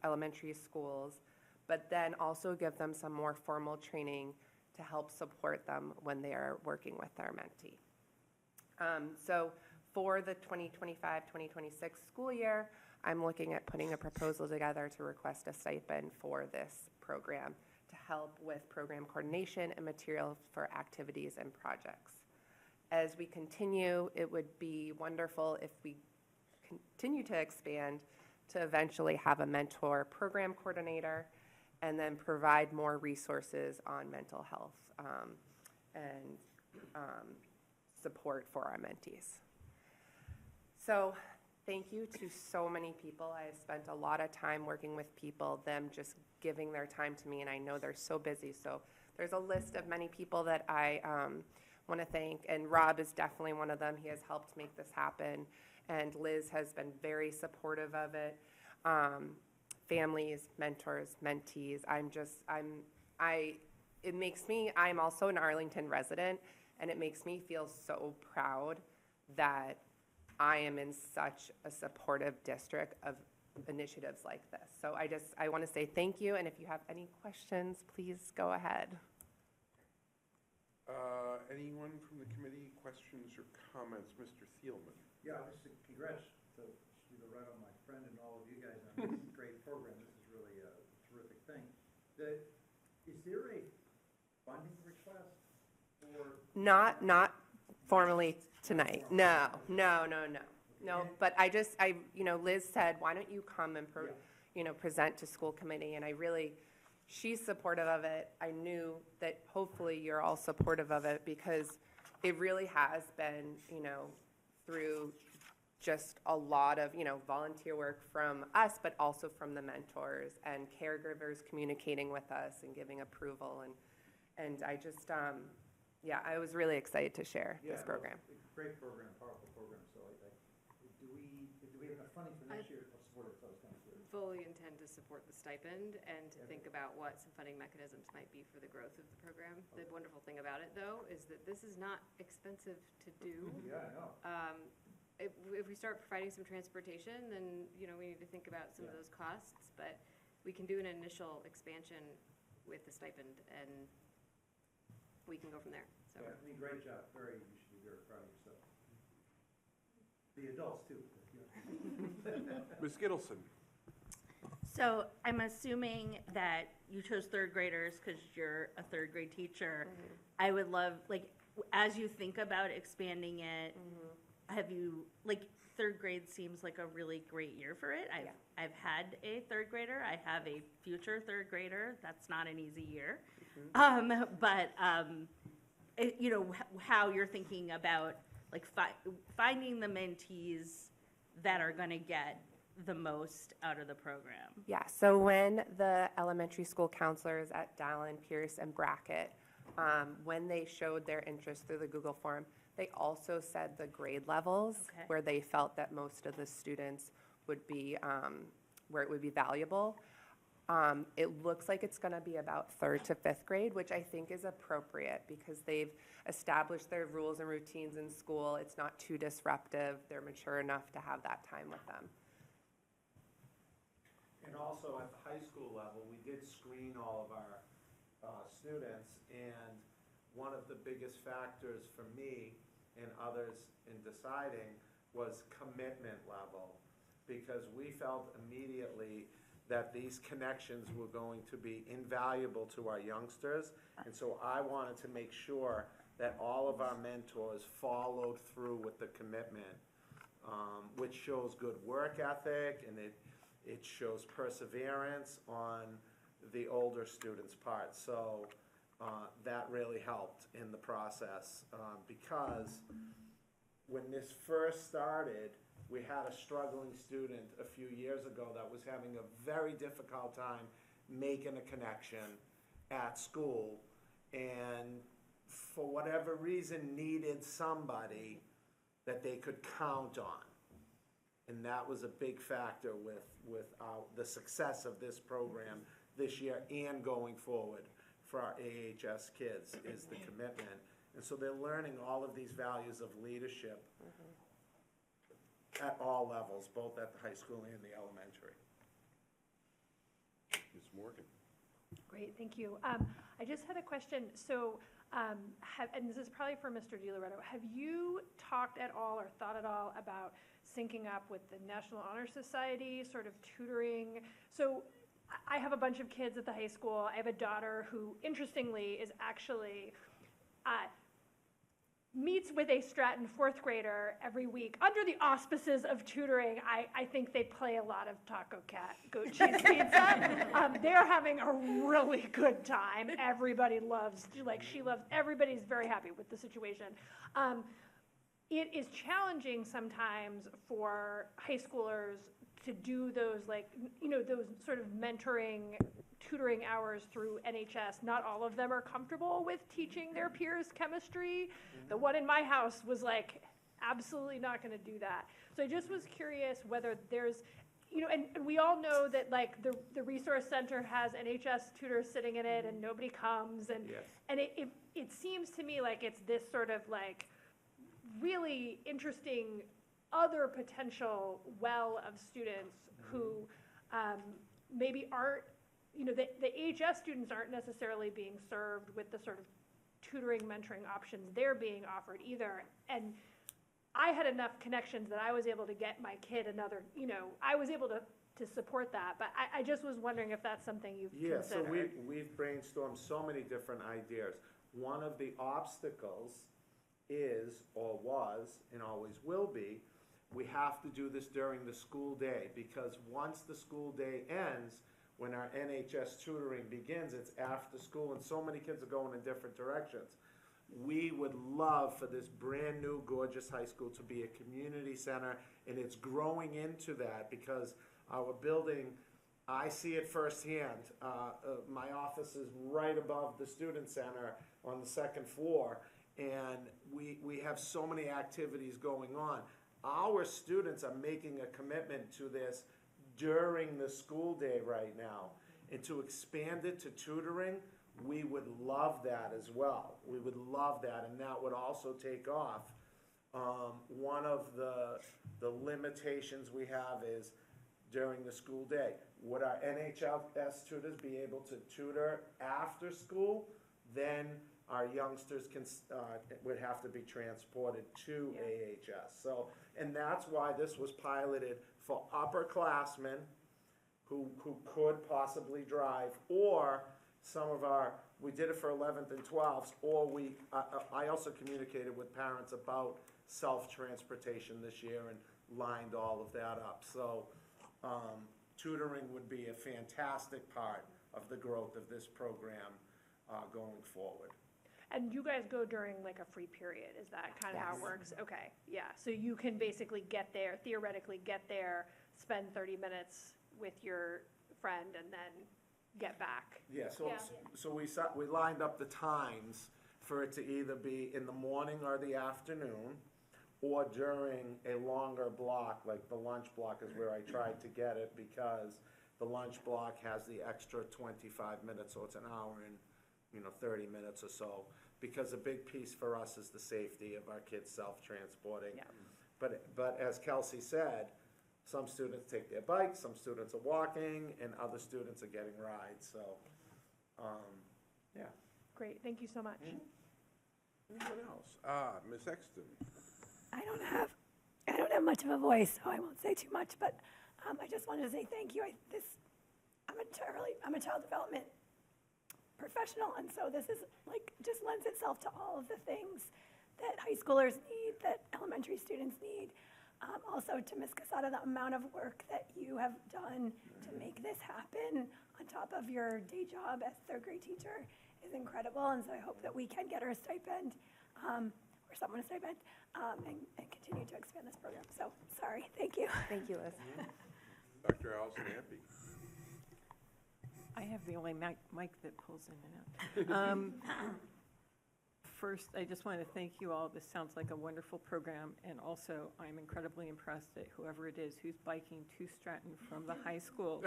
elementary schools, but then also give them some more formal training to help support them when they are working with their mentee. So for the 2025-2026 school year, I'm looking at putting a proposal together to request a stipend for this program to help with program coordination and materials for activities and projects. As we continue, it would be wonderful if we continue to expand to eventually have a mentor program coordinator and then provide more resources on mental health and support for our mentees. So thank you to so many people. I have spent a lot of time working with people, them just giving their time to me, and I know they're so busy. So there's a list of many people that I want to thank, and Rob is definitely one of them. He has helped make this happen, and Liz has been very supportive of it. Families, mentors, mentees. I'm also an Arlington resident, and it makes me feel so proud that I am in such a supportive district of initiatives like this. So I want to say thank you, and if you have any questions, please go ahead. Anyone from the committee, questions or comments? Mr. Thielman. Yeah, just congrats to Loretto, my friend, and all of you guys on this great program. This is really a terrific thing. Is there a funding request for? Not formally tonight. No. But Liz said, why don't you come and present to school committee, and she's supportive of it. I knew that hopefully you're all supportive of it because it really has been, through just a lot of, volunteer work from us, but also from the mentors and caregivers communicating with us and giving approval. And I just, I was really excited to share this program. Great program, powerful program. So do we have enough funding for next year to support it? So I was kind of curious. Fully intend to support the stipend and to think about what some funding mechanisms might be for the growth of the program. The wonderful thing about it, though, is that this is not expensive to do. Yeah, I know. If we start providing some transportation, then, we need to think about some of those costs, but we can do an initial expansion with the stipend, and we can go from there. So. Yeah, great job. You should be very proud of yourself. The adults, too. Ms. Gittleson. So I'm assuming that you chose third graders because you're a third grade teacher. I would love, like, as you think about expanding it, have you, like, third grade seems like a really great year for it. I've had a third grader. I have a future third grader. That's not an easy year. You know, how you're thinking about, like, finding the mentees that are going to get the most out of the program. Yeah, so when the elementary school counselors at Dallin, Pierce, and Brackett, when they showed their interest through the Google form, they also said the grade levels where they felt that most of the students would be, where it would be valuable. It looks like it's going to be about 3rd to 5th grade, which I think is appropriate because they've established their rules and routines in school. It's not too disruptive. They're mature enough to have that time with them. And also at the high school level, we did screen all of our students, and one of the biggest factors for me and others in deciding was commitment level, because we felt immediately that these connections were going to be invaluable to our youngsters, and so I wanted to make sure that all of our mentors followed through with the commitment, which shows good work ethic, and it shows perseverance on the older students' part. So that really helped in the process, because when this first started, we had a struggling student a few years ago that was having a very difficult time making a connection at school, and for whatever reason needed somebody that they could count on. And that was a big factor with the success of this program this year and going forward for our AHS kids is the commitment. And so they're learning all of these values of leadership at all levels, both at the high school and the elementary. Ms. Morgan. Great, thank you. I just had a question. So, and this is probably for Mr. DiLoretto, have you talked at all or thought at all about syncing up with the National Honor Society, sort of tutoring? So I have a bunch of kids at the high school. I have a daughter who, interestingly, is actually meets with a Stratton 4th grader every week under the auspices of tutoring. I think they play a lot of Taco Cat, goat cheese pizza. They're having a really good time. Everybody loves, she loves, everybody's very happy with the situation. It is challenging sometimes for high schoolers to do those, those sort of mentoring, tutoring hours through NHS. Not all of them are comfortable with teaching their peers chemistry. The one in my house was absolutely not going to do that. So I just was curious whether there's, and we all know that the resource center has NHS tutors sitting in it and nobody comes. And, and it seems to me like it's this sort of really interesting other potential well of students who maybe aren't, the AHS students aren't necessarily being served with the sort of tutoring, mentoring options they're being offered either. And I had enough connections that I was able to get my kid another, I was able to support that. But I just was wondering if that's something you've considered. So we've brainstormed so many different ideas. One of the obstacles is, or was, and always will be, we have to do this during the school day, because once the school day ends, when our NHS tutoring begins, it's after school, and so many kids are going in different directions. We would love for this brand new gorgeous high school to be a community center, and it's growing into that because our building, I see it firsthand. My office is right above the student center on the 2nd floor, and we have so many activities going on. Our students are making a commitment to this during the school day right now. And to expand it to tutoring, we would love that as well. We would love that, and that would also take off. One of the limitations we have is during the school day. Would our NHS tutors be able to tutor after school? Then our youngsters would have to be transported to AHS. So, and that's why this was piloted for upperclassmen who could possibly drive, or some of our, we did it for 11th and 12th, or I also communicated with parents about self-transportation this year and lined all of that up. So tutoring would be a fantastic part of the growth of this program going forward. And you guys go during like a free period, is that kind of how it Yes. works? Okay, yeah, so you can basically get there, theoretically get there, spend 30 minutes with your friend and then get back. Yeah, Yeah. so we lined up the times for it to either be in the morning or the afternoon, or during a longer block, like the lunch block is where I tried to get it, because the lunch block has the extra 25 minutes, so it's an hour and 30 minutes or so, because a big piece for us is the safety of our kids self-transporting. Yeah. But as Kelsey said, some students take their bikes, some students are walking, and other students are getting rides, so, yeah. Great, thank you so much. Anyone else? Ms. Exton. I don't have much of a voice, so I won't say too much, but I just wanted to say thank you. I'm a child development professional, and so this is just lends itself to all of the things that high schoolers need, that elementary students need. Also to Ms. Casada, the amount of work that you have done to make this happen on top of your day job as a third grade teacher is incredible, and so I hope that we can get her a stipend, or someone a stipend, and continue to expand this program. So, sorry, thank you. Thank you, Liz. Dr. Allison Ampe. I have the only mic that pulls in and out. First, I just want to thank you all. This sounds like a wonderful program, and also I'm incredibly impressed that whoever it is who's biking to Stratton from the high school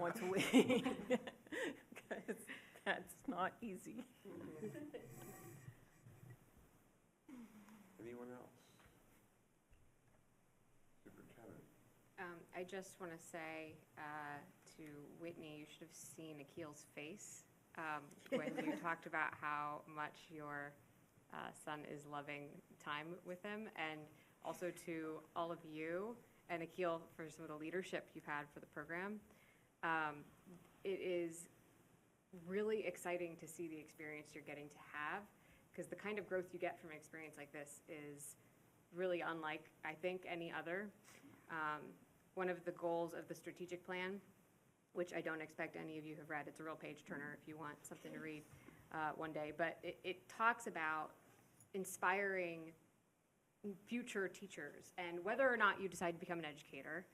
once a week, because that's not easy. Anyone else? Superintendent. I just want to say to Whitney, you should have seen Akil's face when you talked about how much your son is loving time with him, and also to all of you and Akil for some of the leadership you've had for the program. It is really exciting to see the experience you're getting to have, because the kind of growth you get from an experience like this is really unlike, I think, any other. One of the goals of the strategic plan, which I don't expect any of you have read, it's a real page turner if you want something to read one day, but it talks about inspiring future teachers, and whether or not you decide to become an educator,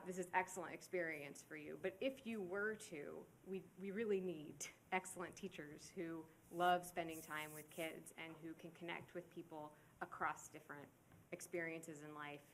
this is excellent experience for you. But if you were to, we really need excellent teachers who love spending time with kids and who can connect with people across different experiences in life.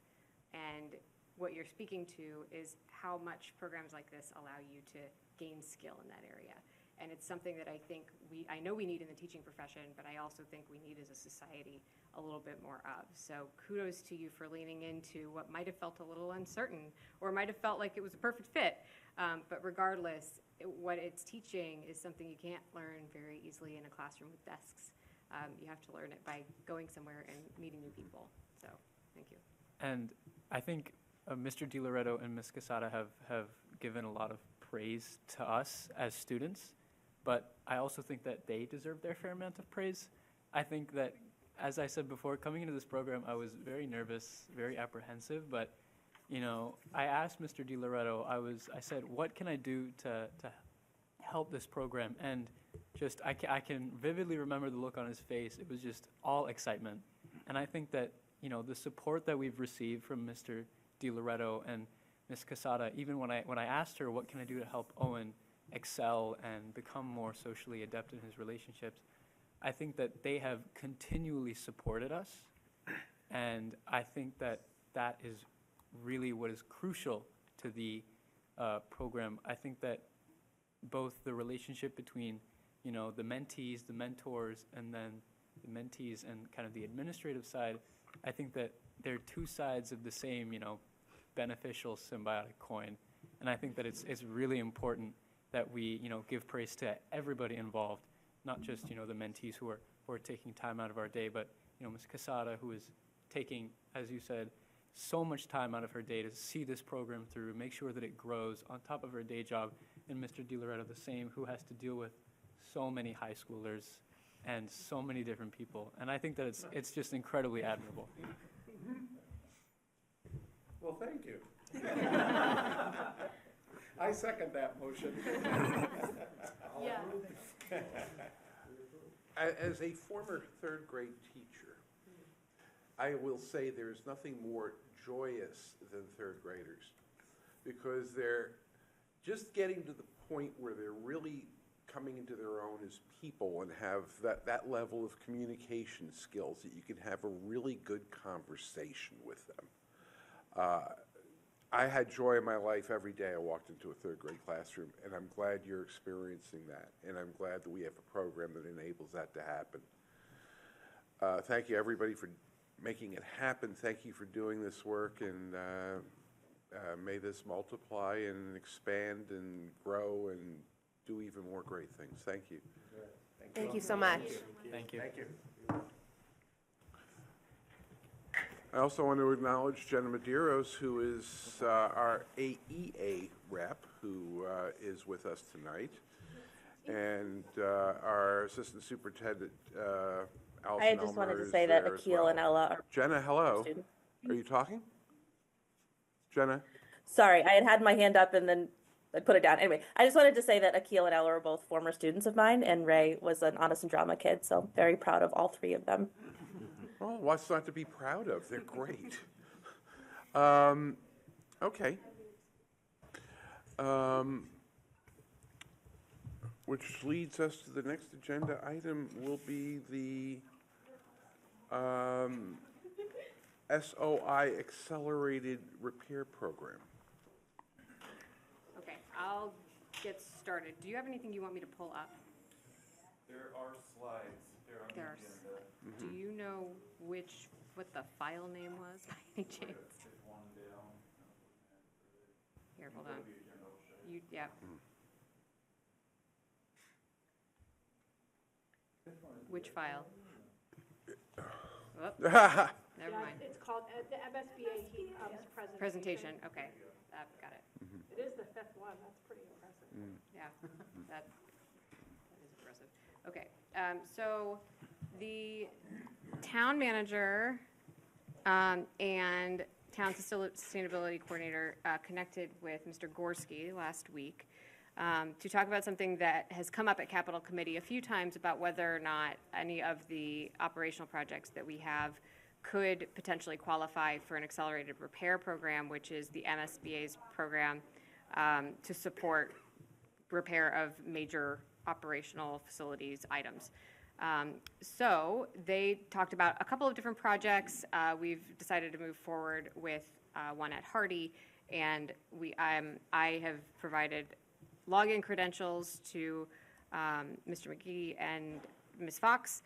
And what you're speaking to is how much programs like this allow you to gain skill in that area. And it's something that I know we need in the teaching profession, but I also think we need as a society a little bit more of. So kudos to you for leaning into what might have felt a little uncertain, or might have felt like it was a perfect fit. But regardless, what it's teaching is something you can't learn very easily in a classroom with desks. You have to learn it by going somewhere and meeting new people. So thank you. And I think Mr. DiLoretto and Ms. Casada have given a lot of praise to us as students, but I also think that they deserve their fair amount of praise. I think that, as I said before, coming into this program, I was very nervous, very apprehensive, but I asked Mr. DiLoretto, I said, what can I do to help this program? And just, I can vividly remember the look on his face. It was just all excitement. And I think that, the support that we've received from Mr. DiLoretto and Ms. Casada, even when I asked her, what can I do to help Owen excel and become more socially adept in his relationships, I think that they have continually supported us. And I think that that is really what is crucial to the program. I think that both the relationship between, the mentees, the mentors, and then the mentees and kind of the administrative side, I think that they're two sides of the same, beneficial symbiotic coin. And I think that it's really important that we, give praise to everybody involved, not just, the mentees who are taking time out of our day, but, Ms. Casada, who is taking, as you said, so much time out of her day to see this program through, make sure that it grows on top of her day job, and Mr. DiLoretto the same, who has to deal with so many high schoolers and so many different people. And I think that it's just incredibly admirable. Well, thank you. I second that motion. Yeah. As a former third grade teacher, I will say there's nothing more joyous than third graders, because they're just getting to the point where they're really coming into their own as people and have that level of communication skills that you can have a really good conversation with them. I had joy in my life every day I walked into a third grade classroom, and I'm glad you're experiencing that, and I'm glad that we have a program that enables that to happen. Thank you, everybody, for making it happen. Thank you for doing this work, and may this multiply and expand and grow and do even more great things. Thank you. Thank you so much. Thank you. Thank you. I also want to acknowledge Jenna Medeiros, who is our AEA rep, who is with us tonight, and our Assistant Superintendent, Allison I just wanted Elmer to is say that there as Akil well. and Ella are. Jenna, hello. Are you talking? Jenna? Sorry, I had my hand up and then I put it down. Anyway, I just wanted to say that Akil and Ella are both former students of mine, and Ray was an honest and drama kid, so very proud of all three of them. Oh, what's not to be proud of? They're great. Okay. Which leads us to the next agenda item will be the SOI Accelerated Repair Program. Okay, I'll get started. Do you have anything you want me to pull up? There are slides. There on the agenda. Do you know what the file name was by any chance? Here, hold on. Yeah. Which file? Oh, never mind. It's called the MSBA heat pumps presentation. Presentation, okay, got it. It is the fifth one, that's pretty impressive. Yeah, that is impressive. Okay, so the town manager and town sustainability coordinator connected with Mr. Gorski last week to talk about something that has come up at Capital Committee a few times about whether or not any of the operational projects that we have could potentially qualify for an accelerated repair program, which is the MSBA's program to support repair of major operational facilities items. So they talked about a couple of different projects. We've decided to move forward with one at Hardy, and I have provided login credentials to Mr. McGee and Ms. Fox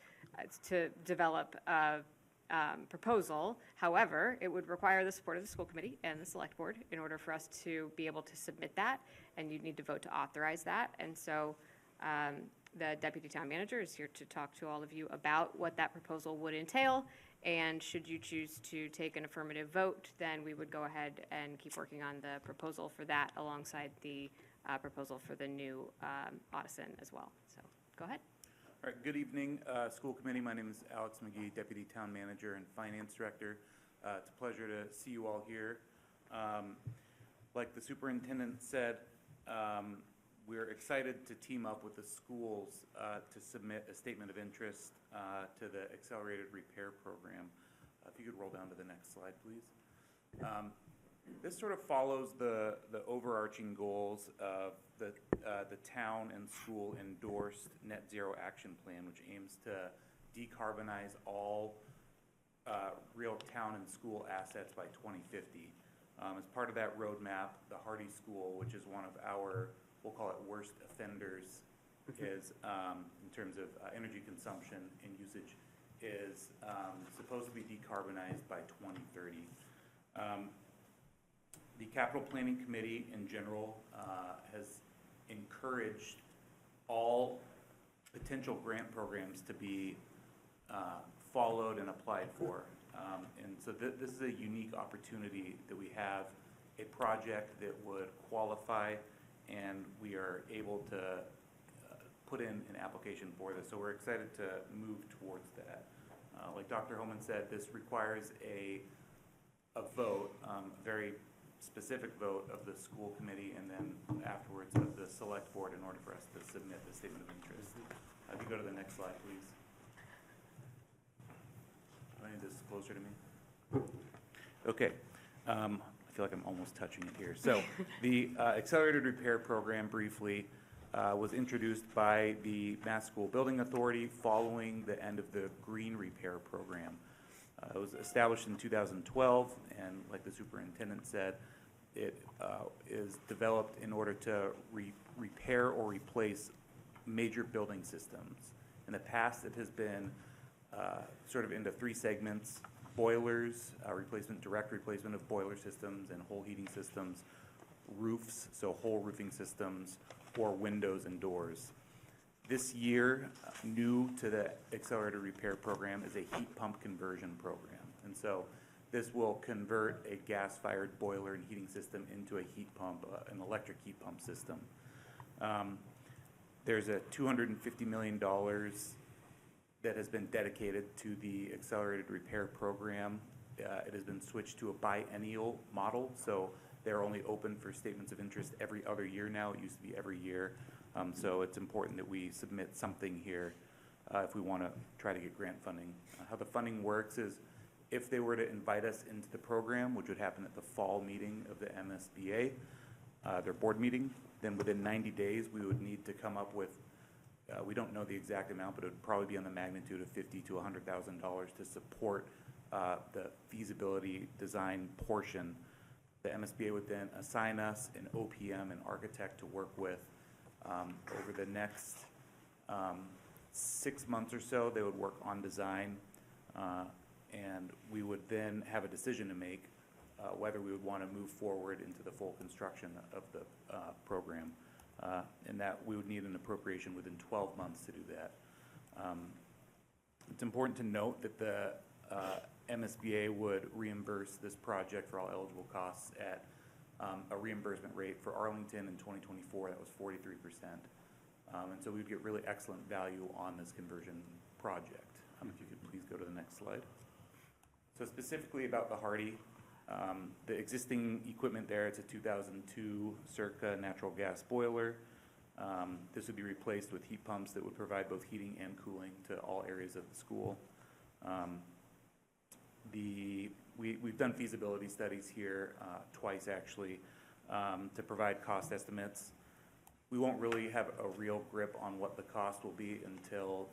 to develop a proposal. However, it would require the support of the school committee and the select board in order for us to be able to submit that, and you'd need to vote to authorize that. And so the deputy town manager is here to talk to all of you about what that proposal would entail, and should you choose to take an affirmative vote, then we would go ahead and keep working on the proposal for that alongside the proposal for the new Audison as well. So go ahead. All right, good evening, school committee. My name is Alex McGee, Deputy Town Manager and Finance Director. It's a pleasure to see you all here. Like the superintendent said, we're excited to team up with the schools to submit a statement of interest to the Accelerated Repair Program. If you could roll down to the next slide, please. This sort of follows the overarching goals of the town and school endorsed Net Zero Action Plan, which aims to decarbonize all real town and school assets by 2050. As part of that roadmap, the Hardy School, which is one of our, we'll call it worst offenders, is in terms of energy consumption and usage, is supposed to be decarbonized by 2030. The Capital Planning Committee in general has encouraged all potential grant programs to be followed and applied for. And so this is a unique opportunity that we have, a project that would qualify, and we are able to put in an application for this. So we're excited to move towards that. Like Dr. Homan said, this requires a vote, a very specific vote of the school committee, and then afterwards of the select board in order for us to submit the statement of interest. If you go to the next slide, please. I need this closer to me. Okay. I feel like I'm almost touching it here. So the Accelerated Repair Program, briefly, was introduced by the Mass School Building Authority following the end of the Green Repair Program. It was established in 2012, and like the superintendent said, it is developed in order to repair or replace major building systems. In the past, it has been sort of into three segments: boilers, direct replacement of boiler systems and whole heating systems, roofs, so whole roofing systems, or windows and doors. This year, new to the Accelerated Repair Program is a heat pump conversion program. And so this will convert a gas-fired boiler and heating system into a heat pump, an electric heat pump system. There's a $250 million that has been dedicated to the Accelerated Repair Program. It has been switched to a biennial model, so they're only open for statements of interest every other year now. It used to be every year. So it's important that we submit something here if we want to try to get grant funding. How the funding works is if they were to invite us into the program, which would happen at the fall meeting of the MSBA, their board meeting, then within 90 days we would need to come up with, we don't know the exact amount, but it would probably be on the magnitude of $50,000 to $100,000 to support the feasibility design portion. The MSBA would then assign us an OPM, an architect, to work with. Over the next 6 months or so, they would work on design, and we would then have a decision to make whether we would want to move forward into the full construction of the program, and that we would need an appropriation within 12 months to do that. It's important to note that the MSBA would reimburse this project for all eligible costs at a reimbursement rate for Arlington in 2024 that was 43%. And so we'd get really excellent value on this conversion project. If you could please go to the next slide. So specifically about the Hardy, the existing equipment there, it's a 2002 circa natural gas boiler. This would be replaced with heat pumps that would provide both heating and cooling to all areas of the school. We've done feasibility studies here twice actually to provide cost estimates. We won't really have a real grip on what the cost will be until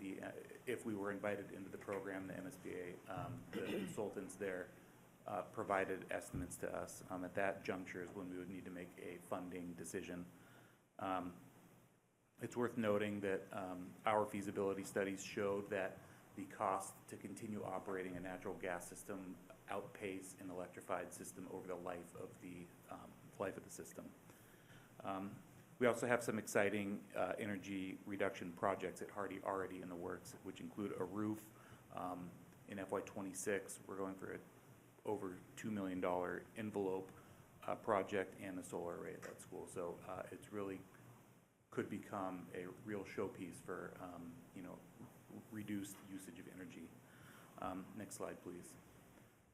if we were invited into the program, the MSBA, the consultants there provided estimates to us. At that juncture is when we would need to make a funding decision. It's worth noting that our feasibility studies showed that the cost to continue operating a natural gas system outpace an electrified system over the life of the system. We also have some exciting energy reduction projects at Hardy already in the works, which include a roof. In FY26, we're going for over $2 million envelope project and a solar array at that school. So it's really could become a real showpiece for reduced usage of energy. Next slide, please.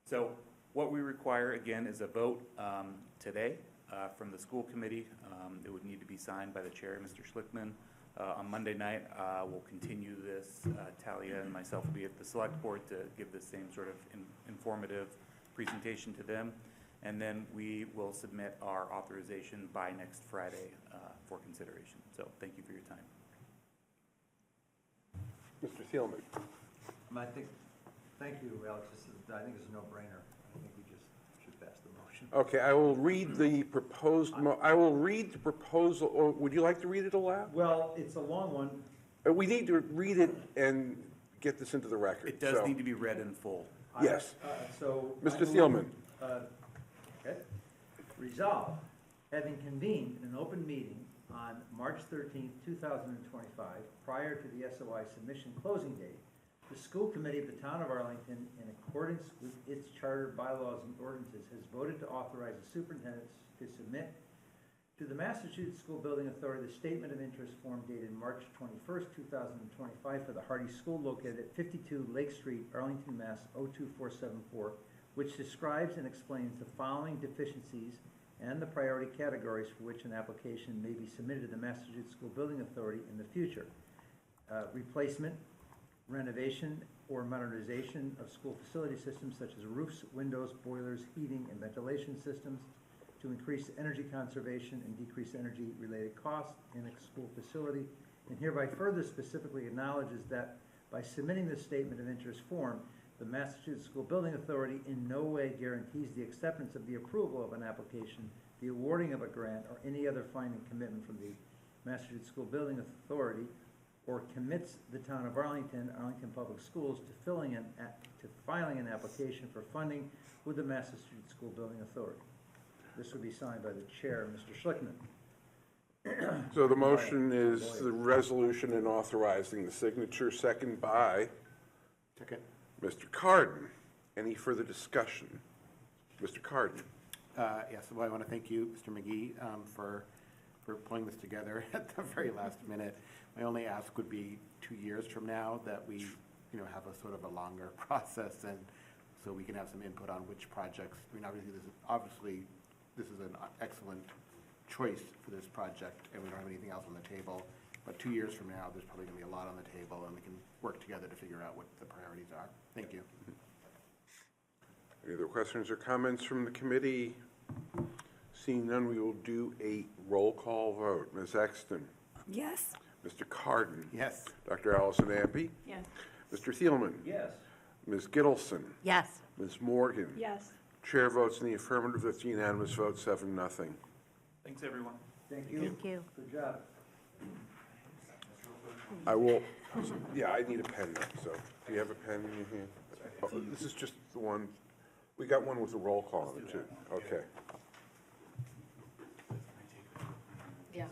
So what we require, again, is a vote today from the school committee. It would need to be signed by the chair, Mr. Schlickman. On Monday night, we'll continue this. Talia and myself will be at the select board to give the same sort of informative presentation to them. And then we will submit our authorization by next Friday for consideration. So thank you for your time. Mr. Thielman. Thank you, Alex. I think it's a no-brainer. I think we just should pass the motion. Okay, I will read the proposed, I will read the proposal, or would you like to read it aloud? Well, it's a long one. We need to read it and get this into the record. It does need to be read in full. Yes. So Mr. Thielman. Okay. Resolved, having convened an open meeting on March 13th, 2025, prior to the SOI submission closing date, The school committee of the town of Arlington, in accordance with its charter, bylaws, and ordinances, has voted to authorize the superintendent to submit to the Massachusetts School Building Authority the statement of interest form dated March 21st, 2025 for the Hardy School located at 52 Lake Street, Arlington, Mass. 02474, which describes and explains the following deficiencies and the priority categories for which an application may be submitted to the Massachusetts School Building Authority in the future. Replacement, renovation, or modernization of school facility systems such as roofs, windows, boilers, heating, and ventilation systems to increase energy conservation and decrease energy-related costs in a school facility, and hereby further specifically acknowledges that by submitting this statement of interest form, the Massachusetts School Building Authority in no way guarantees the acceptance of the approval of an application, the awarding of a grant, or any other finding commitment from the Massachusetts School Building Authority, or commits the town of Arlington, Arlington Public Schools, to filing an application for funding with the Massachusetts School Building Authority. This would be signed by the chair, Mr. Schlickman. So the motion is the resolution and authorizing the signature, second by Mr. Carden. Any further discussion? Mr. Carden. Yes, well, I want to thank you, Mr. McGee, for pulling this together at the very last minute. My only ask would be 2 years from now that we, have a sort of a longer process, and so we can have some input on which projects. I mean, obviously this is an excellent choice for this project, and we don't have anything else on the table. But 2 years from now, there's probably going to be a lot on the table, and we can work together to figure out what the priorities are. Thank you. Any other questions or comments from the committee? Seeing none, we will do a roll call vote. Ms. Exton? Yes. Mr. Carden? Yes. Dr. Allison Ampe? Yes. Mr. Thielman? Yes. Ms. Gittleson? Yes. Ms. Morgan? Yes. Chair votes in the affirmative. That's a unanimous vote, 7-0. Thanks, everyone. Thank you. Thank you. Good job. I will, yeah, I need a pen now, so do you have a pen in your hand? Oh, this is just the one, we got one with a roll call on it too. Okay. Yeah,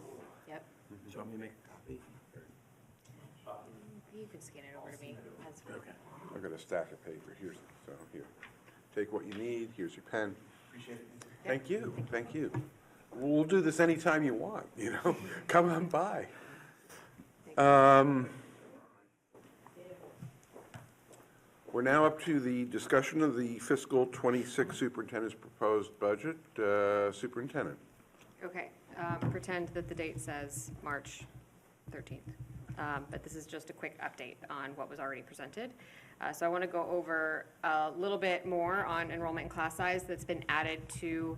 yep. Do you want me to make a copy? You can scan it over to me. That's Okay. I've got a stack of paper here, so here. Take what you need, here's your pen. Appreciate it. Thank you, thank you. We'll do this anytime you want, come on by. We're now up to the discussion of the fiscal 26 superintendent's proposed budget. Superintendent. Okay, pretend that the date says March 13th. But this is just a quick update on what was already presented. So I want to go over a little bit more on enrollment and class size that's been added to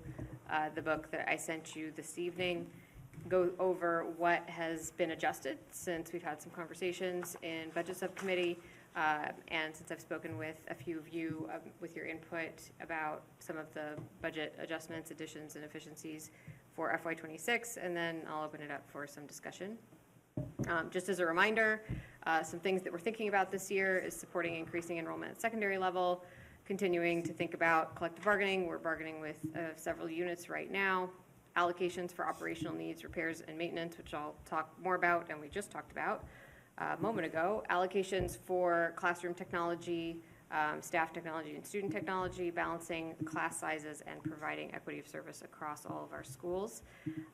the book that I sent you this evening. Go over what has been adjusted since we've had some conversations in budget subcommittee, and since I've spoken with a few of you with your input about some of the budget adjustments, additions, and efficiencies for FY26, and then I'll open it up for some discussion. Just as a reminder, some things that we're thinking about this year is supporting increasing enrollment at secondary level, continuing to think about collective bargaining. We're bargaining with several units right now. Allocations for operational needs, repairs, and maintenance, which I'll talk more about, and we just talked about a moment ago. Allocations for classroom technology, staff technology, and student technology, balancing class sizes, and providing equity of service across all of our schools.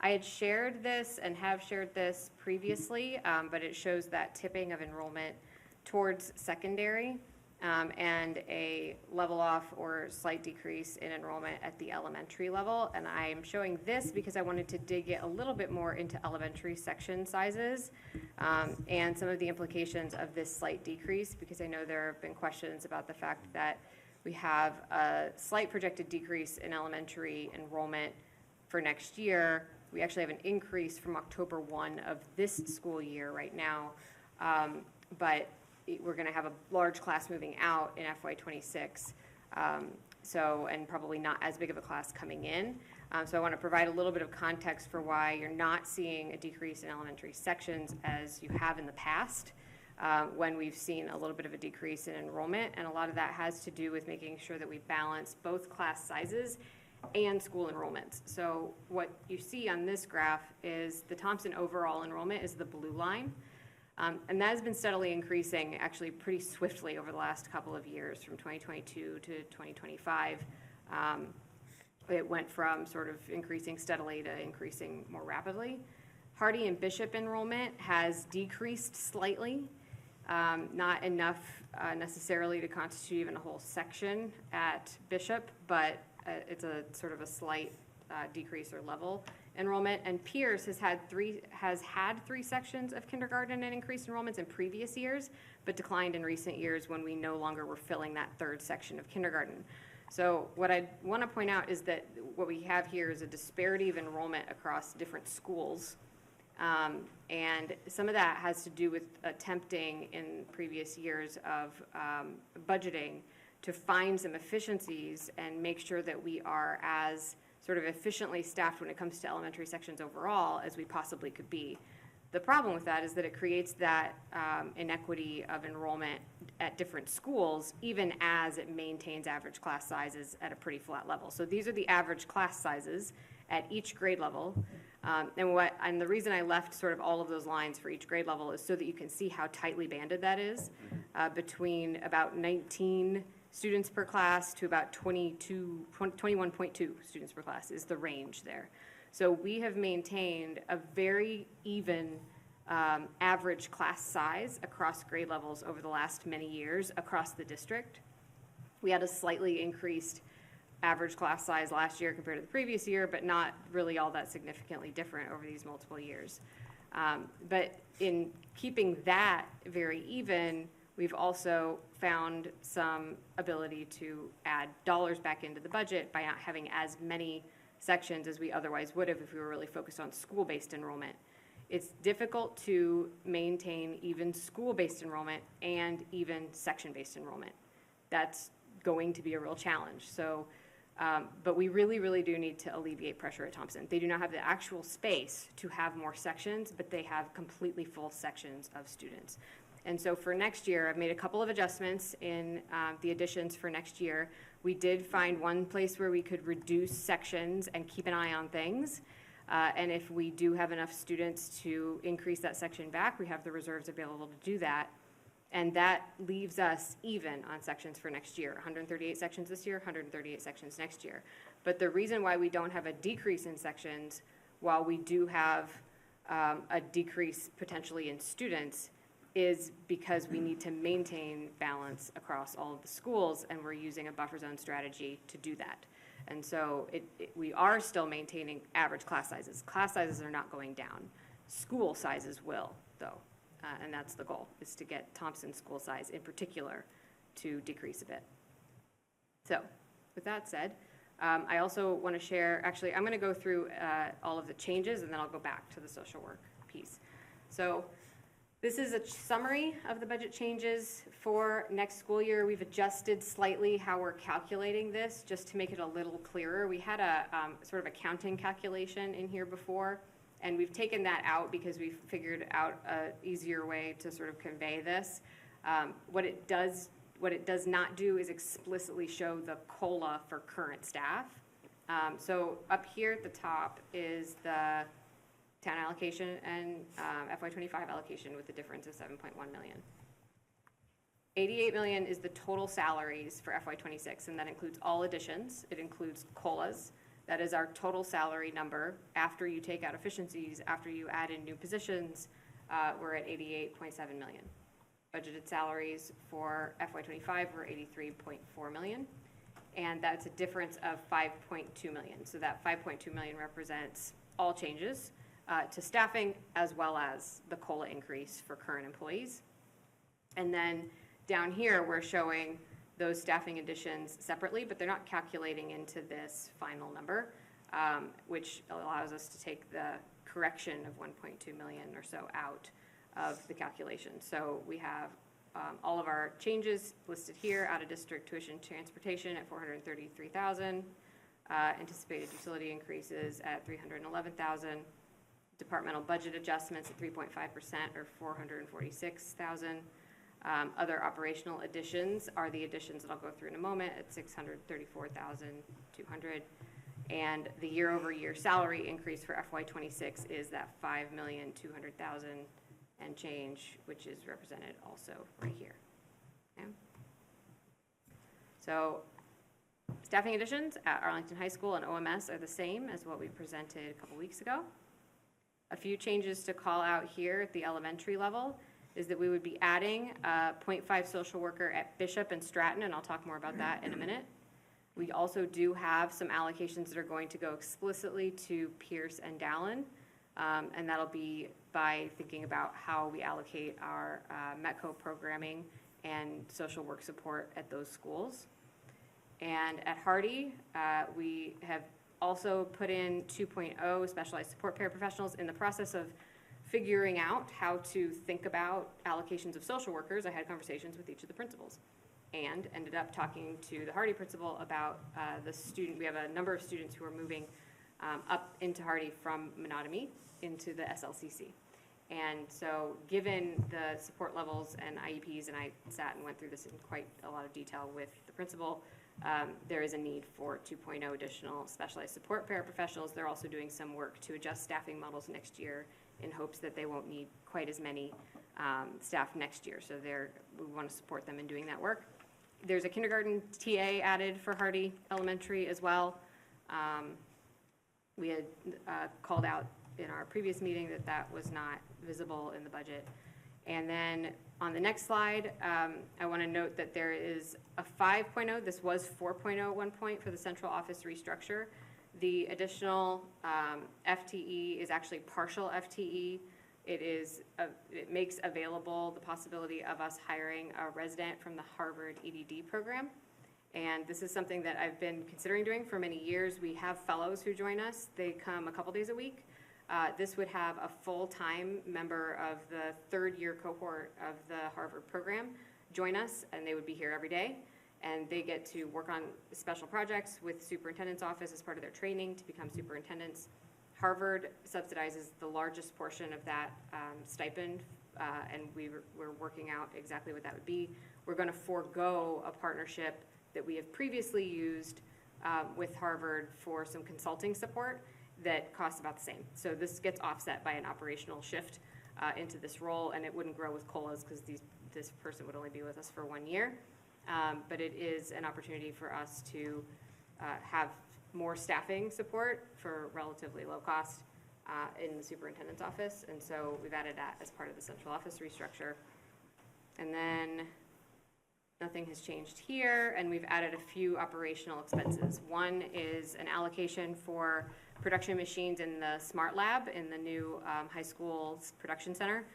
I had shared this and have shared this previously, but it shows that tipping of enrollment towards secondary and a level off or slight decrease in enrollment at the elementary level. And I'm showing this because I wanted to dig a little bit more into elementary section sizes and some of the implications of this slight decrease, because I know there have been questions about the fact that we have a slight projected decrease in elementary enrollment for next year. We actually have an increase from October 1 of this school year right now, but we're going to have a large class moving out in FY26, and probably not as big of a class coming in. So I want to provide a little bit of context for why you're not seeing a decrease in elementary sections as you have in the past, when we've seen a little bit of a decrease in enrollment. And a lot of that has to do with making sure that we balance both class sizes and school enrollments. So what you see on this graph is the Thompson overall enrollment is the blue line. And that has been steadily increasing, actually pretty swiftly over the last couple of years, from 2022 to 2025. It went from sort of increasing steadily to increasing more rapidly. Hardy and Bishop enrollment has decreased slightly, not enough necessarily to constitute even a whole section at Bishop, but it's a sort of a slight decrease or level enrollment. And Pierce has had three sections of kindergarten and increased enrollments in previous years, but declined in recent years when we no longer were filling that third section of kindergarten. So what I want to point out is that what we have here is a disparity of enrollment across different schools. And some of that has to do with attempting in previous years of budgeting to find some efficiencies and make sure that we are as sort of efficiently staffed when it comes to elementary sections overall as we possibly could be. The problem with that is that it creates that inequity of enrollment at different schools, even as it maintains average class sizes at a pretty flat level. So these are the average class sizes at each grade level. And the reason I left sort of all of those lines for each grade level is so that you can see how tightly banded that is, between about 19 students per class to about 21.2 students per class is the range there. So we have maintained a very even average class size across grade levels over the last many years across the district. We had a slightly increased average class size last year compared to the previous year, but not really all that significantly different over these multiple years. But in keeping that very even, we've also found some ability to add dollars back into the budget by not having as many sections as we otherwise would have if we were really focused on school-based enrollment. It's difficult to maintain even school-based enrollment and even section-based enrollment. That's going to be a real challenge. So, but we really, really do need to alleviate pressure at Thompson. They do not have the actual space to have more sections, but they have completely full sections of students. And so for next year, I've made a couple of adjustments in the additions for next year. We did find one place where we could reduce sections and keep an eye on things. And if we do have enough students to increase that section back, we have the reserves available to do that. And that leaves us even on sections for next year, 138 sections this year, 138 sections next year. But the reason why we don't have a decrease in sections, while we do have a decrease potentially in students, is because we need to maintain balance across all of the schools, and we're using a buffer zone strategy to do that. And so we are still maintaining average class sizes. Class sizes are not going down. School sizes will, though. And that's the goal, is to get Thompson's school size in particular to decrease a bit. So with that said, I also want to share, actually, I'm going to go through all of the changes, and then I'll go back to the social work piece. So this is a summary of the budget changes for next school year. We've adjusted slightly how we're calculating this just to make it a little clearer. We had a sort of accounting calculation in here before, and we've taken that out because we've figured out an easier way to sort of convey this. What it does not do is explicitly show the COLA for current staff. So up here at the top is the town allocation and FY25 allocation with the difference of $7.1 million. $88 million is the total salaries for FY26, and that includes all additions. It includes COLAs. That is our total salary number after you take out efficiencies, after you add in new positions. We're at $88.7 million. Budgeted salaries for FY25 were $83.4 million, and that's a difference of $5.2 million. So that $5.2 million represents all changes to staffing, as well as the COLA increase for current employees. And then down here, we're showing those staffing additions separately, but they're not calculating into this final number, which allows us to take the correction of 1.2 million or so out of the calculation. So we have all of our changes listed here: out of district tuition transportation at $433,000, anticipated utility increases at $311,000, departmental budget adjustments at 3.5% or $446,000. Other operational additions are the additions that I'll go through in a moment at $634,200. And the year-over-year salary increase for FY26 is that $5,200,000 and change, which is represented also right here. Okay? So staffing additions at Arlington High School and OMS are the same as what we presented a couple weeks ago. A few changes to call out here at the elementary level is that we would be adding a 0.5 social worker at Bishop and Stratton, and I'll talk more about that in a minute. We also do have some allocations that are going to go explicitly to Pierce and Dallin, and that'll be by thinking about how we allocate our METCO programming and social work support at those schools. And at Hardy, we have also put in 2.0 specialized support paraprofessionals in the process of figuring out how to think about allocations of social workers. I had conversations with each of the principals and ended up talking to the Hardy principal about the student. We have a number of students who are moving up into Hardy from Menotomy into the SLCC. And so given the support levels and IEPs, and I sat and went through this in quite a lot of detail with the principal, there is a need for 2.0 additional specialized support paraprofessionals. They're also doing some work to adjust staffing models next year in hopes that they won't need quite as many staff next year. So we want to support them in doing that work. There's a kindergarten TA added for Hardy Elementary as well. We had called out in our previous meeting that was not visible in the budget. And then on the next slide, I want to note that there is a 5.0. This was 4.0 at one point for the central office restructure. The additional FTE is actually partial FTE. It makes available the possibility of us hiring a resident from the Harvard EDD program. And this is something that I've been considering doing for many years. We have fellows who join us. They come a couple days a week. This would have a full-time member of the third-year cohort of the Harvard program join us, and they would be here every day. And they get to work on special projects with superintendent's office as part of their training to become superintendents. Harvard subsidizes the largest portion of that stipend, and we're working out exactly what that would be. We're going to forego a partnership that we have previously used with Harvard for some consulting support that costs about the same. So this gets offset by an operational shift into this role, and it wouldn't grow with COLAs because this person would only be with us for 1 year. But it is an opportunity for us to have more staffing support for relatively low cost in the superintendent's office. And so we've added that as part of the central office restructure. And then nothing has changed here, and we've added a few operational expenses. One is an allocation for production machines in the Smart Lab in the new high school's production center.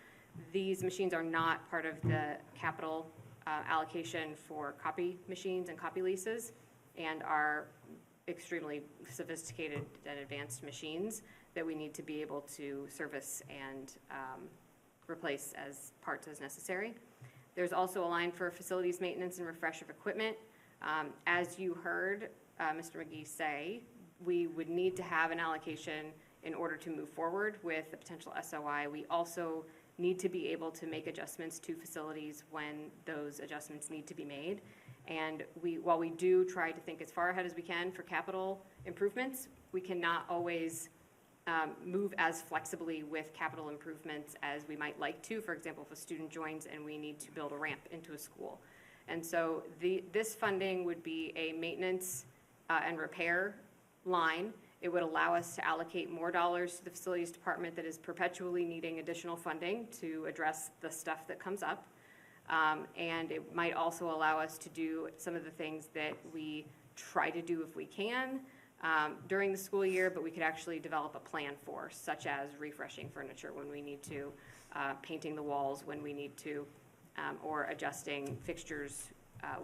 These machines are not part of the capital allocation for copy machines and copy leases, and are extremely sophisticated and advanced machines that we need to be able to service and replace as parts as necessary. There's also a line for facilities maintenance and refresh of equipment. As you heard Mr. McGee say, we would need to have an allocation in order to move forward with the potential SOI. We also need to be able to make adjustments to facilities when those adjustments need to be made. And while we do try to think as far ahead as we can for capital improvements, we cannot always move as flexibly with capital improvements as we might like to. For example, if a student joins and we need to build a ramp into a school. And so this funding would be a maintenance and repair line. It would allow us to allocate more dollars to the facilities department that is perpetually needing additional funding to address the stuff that comes up. And it might also allow us to do some of the things that we try to do if we can during the school year, but we could actually develop a plan for, such as refreshing furniture when we need to, painting the walls when we need to, or adjusting fixtures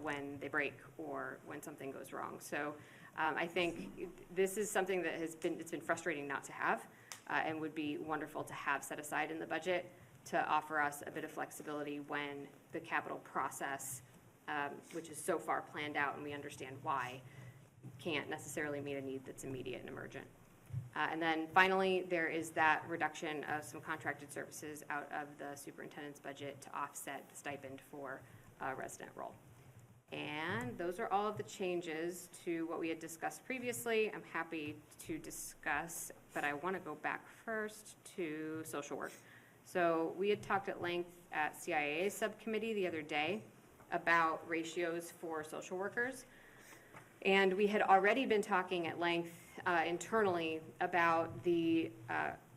when they break or when something goes wrong. So I think this is something that it's been frustrating not to have, and would be wonderful to have set aside in the budget to offer us a bit of flexibility when the capital process, which is so far planned out and we understand why, can't necessarily meet a need that's immediate and emergent. And then finally, there is that reduction of some contracted services out of the superintendent's budget to offset the stipend for a resident role. And those are all of the changes to what we had discussed previously. I'm happy to discuss, but I want to go back first to social work. So we had talked at length at CIA's subcommittee the other day about ratios for social workers. And we had already been talking at length internally about the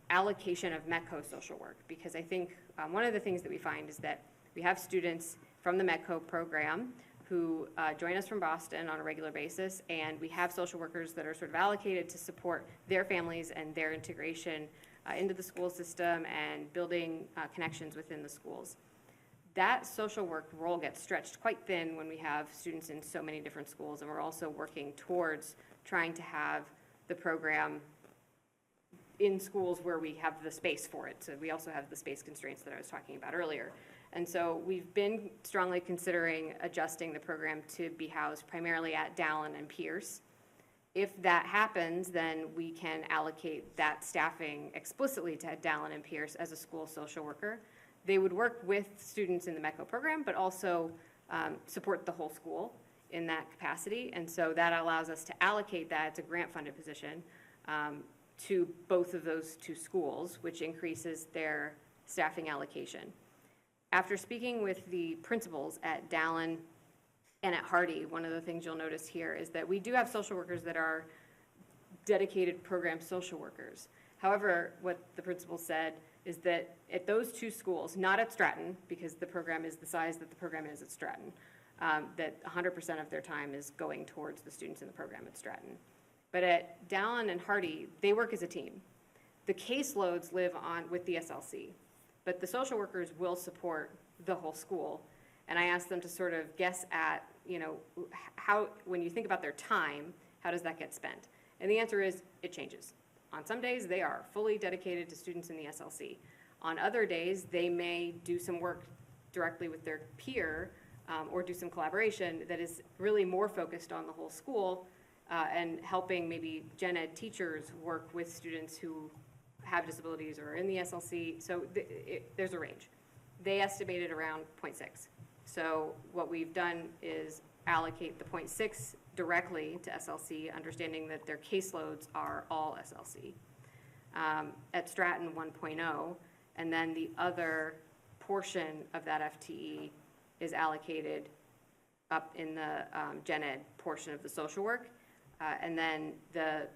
allocation of METCO social work, because I think one of the things that we find is that we have students from the METCO program who join us from Boston on a regular basis, and we have social workers that are sort of allocated to support their families and their integration into the school system and building connections within the schools. That social work role gets stretched quite thin when we have students in so many different schools, and we're also working towards trying to have the program in schools where we have the space for it. So we also have the space constraints that I was talking about earlier. And so we've been strongly considering adjusting the program to be housed primarily at Dallin and Pierce. If that happens, then we can allocate that staffing explicitly to Dallin and Pierce as a school social worker. They would work with students in the METCO program, but also support the whole school in that capacity. And so that allows us to allocate that, it's a grant-funded position, to both of those two schools, which increases their staffing allocation. After speaking with the principals at Dallin and at Hardy, one of the things you'll notice here is that we do have social workers that are dedicated program social workers. However, what the principal said is that at those two schools, not at Stratton, because the program is the size that the program is at Stratton, that 100% of their time is going towards the students in the program at Stratton. But at Dallin and Hardy, they work as a team. The caseloads live on with the SLC, but the social workers will support the whole school. And I asked them to sort of guess at, how, when you think about their time, how does that get spent? And the answer is, it changes. On some days, they are fully dedicated to students in the SLC. On other days, they may do some work directly with their peer or do some collaboration that is really more focused on the whole school and helping maybe gen ed teachers work with students who have disabilities or are in the SLC. So there's a range. They estimated around 0.6. So what we've done is allocate the 0.6 directly to SLC, understanding that their caseloads are all SLC. At Stratton 1.0, and then the other portion of that FTE is allocated up in the gen ed portion of the social work. And then the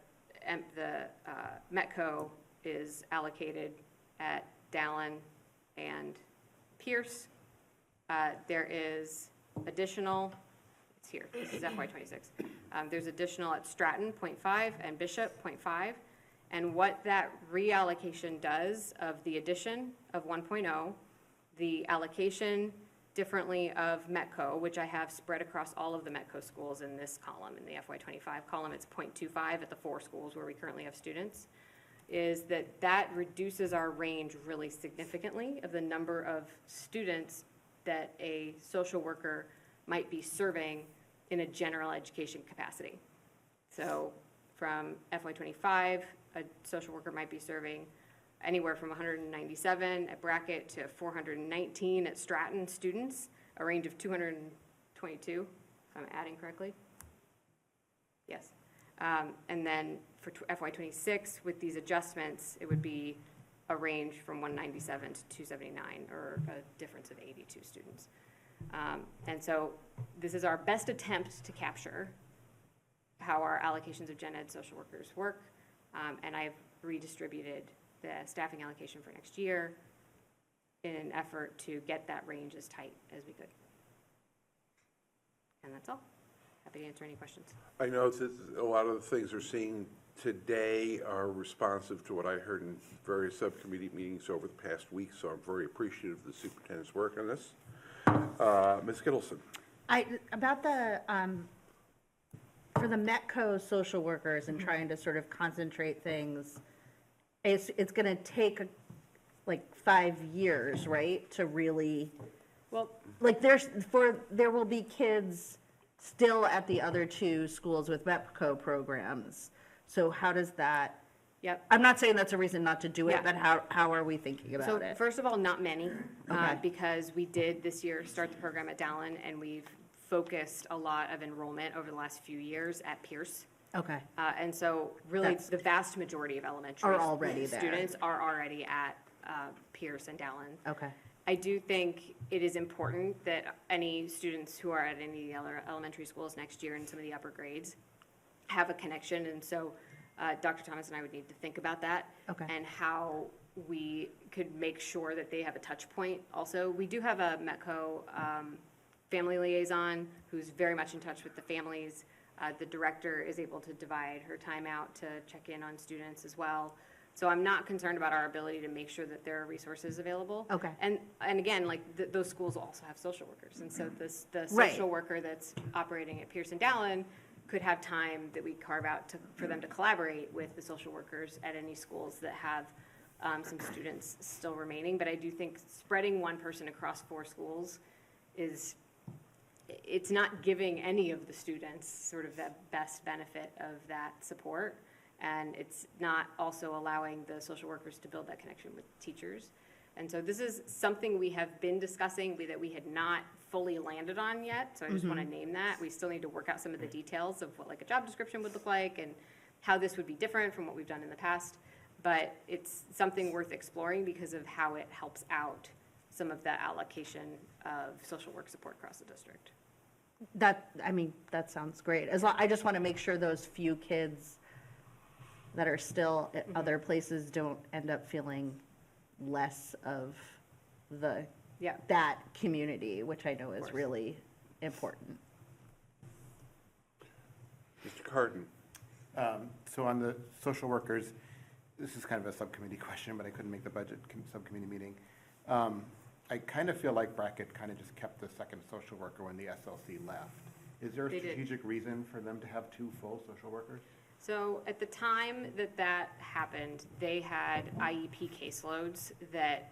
METCO is allocated at Dallin and Pierce. There is additional, it's here, this is FY26. There's additional at Stratton, 0.5, and Bishop, 0.5. And what that reallocation does of the addition of 1.0, the allocation differently of METCO, which I have spread across all of the METCO schools in this column, in the FY25 column, it's 0.25 at the 4 schools where we currently have students, is that reduces our range really significantly of the number of students that a social worker might be serving in a general education capacity. So from FY25, a social worker might be serving anywhere from 197 at Brackett to 419 at Stratton students, a range of 222, if I'm adding correctly. Yes. And then for FY26, with these adjustments, it would be a range from 197 to 279, or a difference of 82 students. And so this is our best attempt to capture how our allocations of gen ed social workers work, and I've redistributed the staffing allocation for next year in an effort to get that range as tight as we could. And that's all. Happy to answer any questions. I know that a lot of the things we're seeing today are responsive to what I heard in various subcommittee meetings over the past week, so I'm very appreciative of the superintendent's work on this. Ms. Kittleson. About the, for the METCO social workers and trying to sort of concentrate things, it's going to take like 5 years, right, to really, well, like there will be kids still at the other 2 schools with METCO programs. So how does that? Yep. I'm not saying that's a reason not to do it, Yeah. but how are we thinking about it? So first of all, not many, Okay. because we did this year start the program at Dallin, and we've focused a lot of enrollment over the last few years at Pierce. Okay. And so really the vast majority of elementary Are already there. students are already at Pierce and Dallin. Okay. I do think it is important that any students who are at any of the other elementary schools next year in some of the upper grades have a connection, and so Dr. Thomas and I would need to think about that. Okay. And how we could make sure that they have a touch point. Also, we do have a METCO family liaison who's very much in touch with the families. The director is able to divide her time out to check in on students as well. So I'm not concerned about our ability to make sure that there are resources available. Okay. And again, like those schools also have social workers, and so the Right. social worker that's operating at Pierce and Dallin could have time that we carve out for them to collaborate with the social workers at any schools that have some students still remaining. But I do think spreading one person across 4 schools it's not giving any of the students sort of the best benefit of that support. And it's not also allowing the social workers to build that connection with teachers. And so this is something we have been discussing that we had not fully landed on yet. So I just want to name that. We still need to work out some of the details of what like a job description would look like and how this would be different from what we've done in the past. But it's something worth exploring because of how it helps out some of the allocation of social work support across the district. That sounds great. I just want to make sure those few kids that are still at other places don't end up feeling less of that community, which I know is really important. Mr. Carton. So on the social workers, this is kind of a subcommittee question, but I couldn't make the budget subcommittee meeting. I kind of feel like Brackett kind of just kept the second social worker when the SLC left. Is there a strategic reason for them to have 2 full social workers? So at the time that happened, they had IEP caseloads that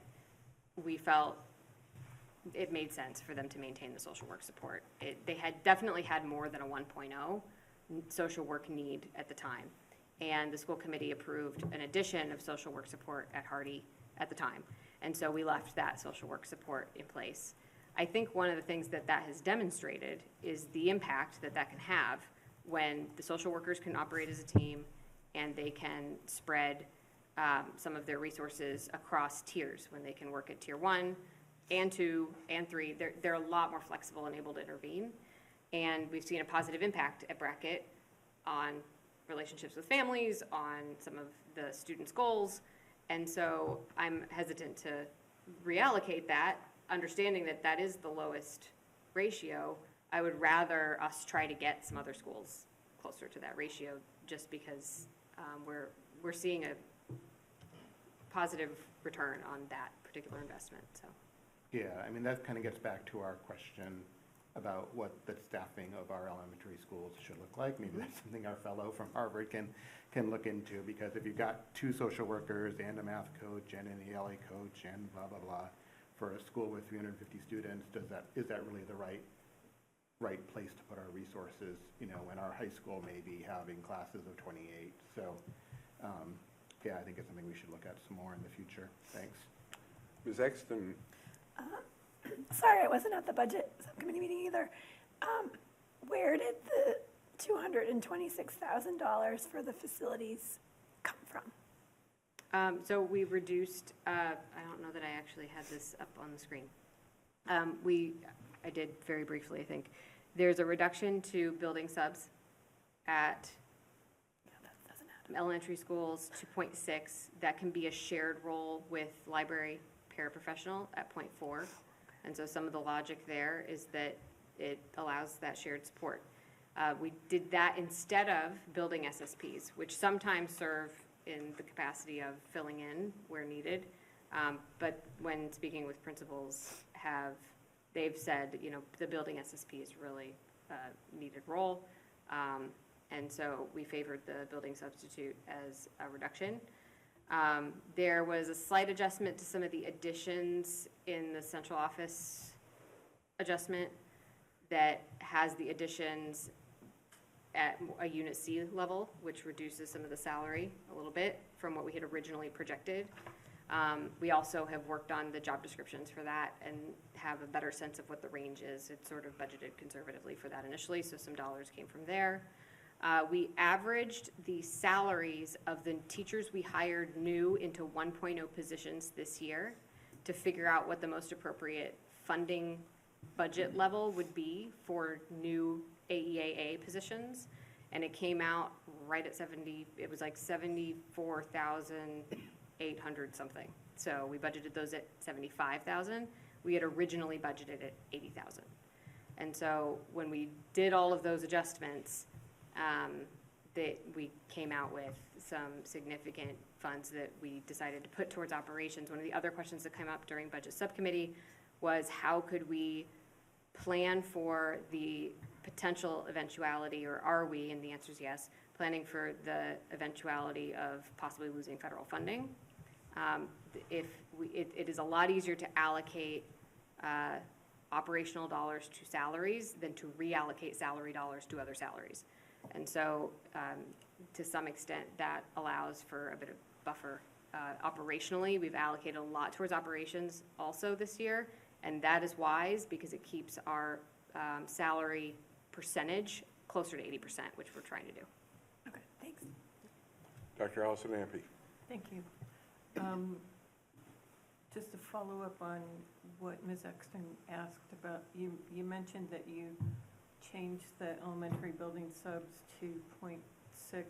we felt it made sense for them to maintain the social work support. They had definitely had more than a 1.0 social work need at the time. And the school committee approved an addition of social work support at Hardy at the time. And so we left that social work support in place. I think one of the things that has demonstrated is the impact that can have when the social workers can operate as a team and they can spread some of their resources across tiers. When they can work at tier 1 and 2 and 3, they're a lot more flexible and able to intervene. And we've seen a positive impact at Brackett on relationships with families, on some of the students' goals. And so I'm hesitant to reallocate that, understanding that is the lowest ratio. I would rather us try to get some other schools closer to that ratio, just because we're seeing a positive return on that particular investment. So. Yeah, I mean, that kind of gets back to our question about what the staffing of our elementary schools should look like. Maybe that's something our fellow from Harvard can look into, because if you've got 2 social workers and a math coach and an ELA coach and blah, blah, blah, for a school with 350 students, is that really the right place to put our resources, when our high school may be having classes of 28. So, I think it's something we should look at some more in the future. Thanks. Ms. Exton. Sorry, I wasn't at the budget subcommittee meeting either. Where did the $226,000 for the facilities come from? So we reduced, I don't know that I actually had this up on the screen. I did very briefly, I think. There's a reduction to building subs at elementary schools, 2.6. That can be a shared role with library paraprofessional at 0.4. And so some of the logic there is that it allows that shared support. We did that instead of building SSPs, which sometimes serve in the capacity of filling in where needed. But when speaking with principals, they've said, the building SSP is really a needed role. And so we favored the building substitute as a reduction. There was a slight adjustment to some of the additions in the central office adjustment that has the additions at a Unit C level, which reduces some of the salary a little bit from what we had originally projected. We also have worked on the job descriptions for that and have a better sense of what the range is. It's sort of budgeted conservatively for that initially, so some dollars came from there. We averaged the salaries of the teachers we hired new into 1.0 positions this year to figure out what the most appropriate funding budget level would be for new AEAA positions. And it came out right at 70, it was like 74,800 something. So we budgeted those at 75,000. We had originally budgeted at 80,000. And so when we did all of those adjustments, that we came out with some significant funds that we decided to put towards operations. One of the other questions that came up during budget subcommittee was how could we plan for the potential eventuality, or are we, and the answer is yes, planning for the eventuality of possibly losing federal funding. It is a lot easier to allocate operational dollars to salaries than to reallocate salary dollars to other salaries. And so, to some extent, that allows for a bit of buffer. Operationally, we've allocated a lot towards operations also this year, and that is wise because it keeps our salary percentage closer to 80%, which we're trying to do. Okay, thanks. Dr. Allison Ampe. Thank you. Just to follow up on what Ms. Exton asked about, you mentioned that you changed the elementary building subs to 0.6,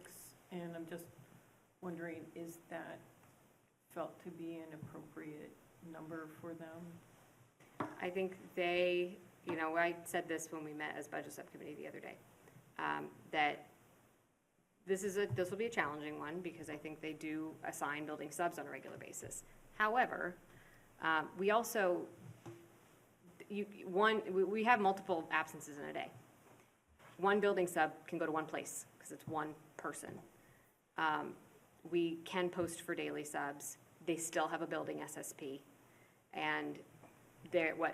and I'm just wondering, is that felt to be an appropriate number for them? I think they, I said this when we met as budget subcommittee the other day, that this will be a challenging one because I think they do assign building subs on a regular basis. However, we also, we have multiple absences in a day. One building sub can go to one place because it's one person. We can post for daily subs. They still have a building SSP. And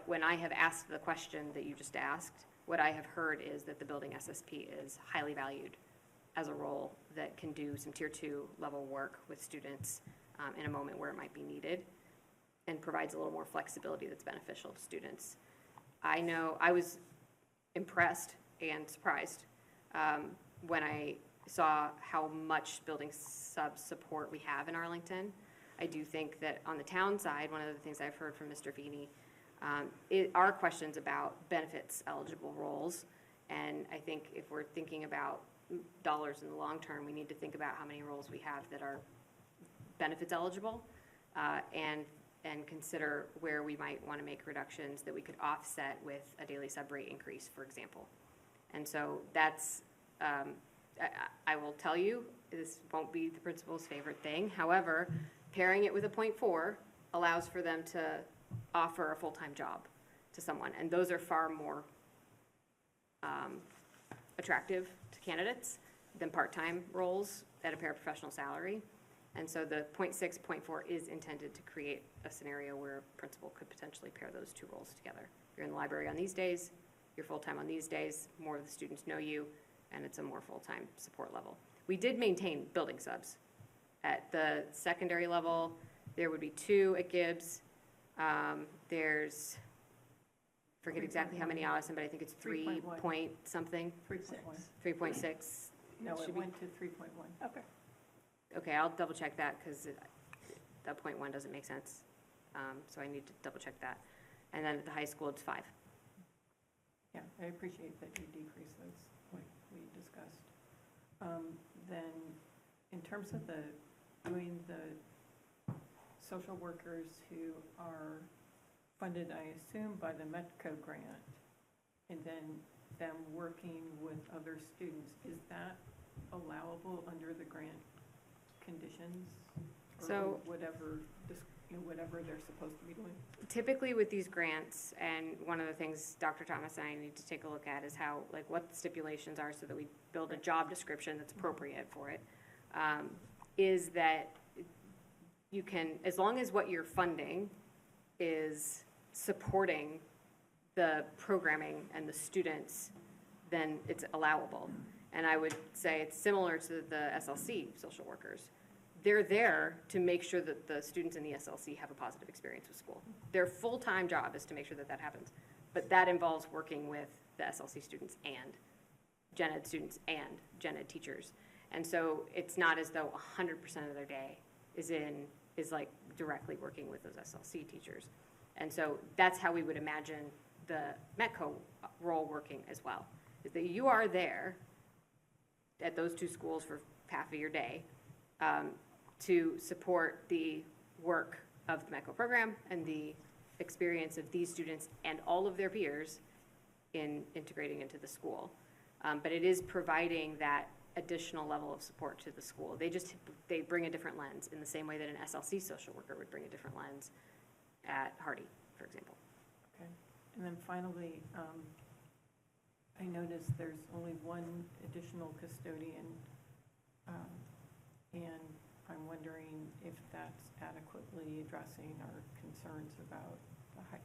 when I have asked the question that you just asked, what I have heard is that the building SSP is highly valued as a role that can do some tier 2 level work with students in a moment where it might be needed, and provides a little more flexibility that's beneficial to students. I know I was impressed and surprised when I saw how much building sub support we have in Arlington. I do think that on the town side, one of the things I've heard from Mr. Feeney are questions about benefits eligible roles. And I think if we're thinking about dollars in the long term, we need to think about how many roles we have that are benefits eligible and consider where we might want to make reductions that we could offset with a daily sub rate increase, for example. And so that's, I will tell you, this won't be the principal's favorite thing. However, pairing it with a 0.4 allows for them to offer a full-time job to someone. And those are far more attractive to candidates than part-time roles at a paraprofessional salary. And so the 0.6, 0.4 is intended to create a scenario where a principal could potentially pair those two roles together. You're in the library on these days, you're full-time on these days, more of the students know you, and it's a more full-time support level. We did maintain building subs. At the secondary level, there would be 2 at Gibbs. There's, forget exactly how many Allison, but I think it's 3 point something. 3.1. 3.6. No, it went to 3.1. Okay. Okay, I'll double check that because that 0.1 doesn't make sense. So I need to double check that. And then at the high school, it's 5. Yeah, I appreciate that you decrease those like we discussed. Then in terms of doing the social workers who are funded, I assume, by the METCO grant, and then them working with other students, is that allowable under the grant conditions? Or So whatever they're supposed to be doing? Typically with these grants, and one of the things Dr. Thomas and I need to take a look at is how, what the stipulations are so that we build a job description that's appropriate for it, is that you can, as long as what you're funding is supporting the programming and the students, then it's allowable. And I would say it's similar to the SLC social workers. They're there to make sure that the students in the SLC have a positive experience with school. Their full-time job is to make sure that that happens. But that involves working with the SLC students and gen ed students and gen ed teachers. And so it's not as though 100% of their day is like directly working with those SLC teachers. And so that's how we would imagine the METCO role working as well, is that you are there at those two schools for half of your day to support the work of the METCO program and the experience of these students and all of their peers in integrating into the school. But it is providing that additional level of support to the school. They bring a different lens in the same way that an SLC social worker would bring a different lens at Hardy, for example. Okay. And then finally, I noticed there's only one additional custodian, and I'm wondering if that's adequately addressing our concerns about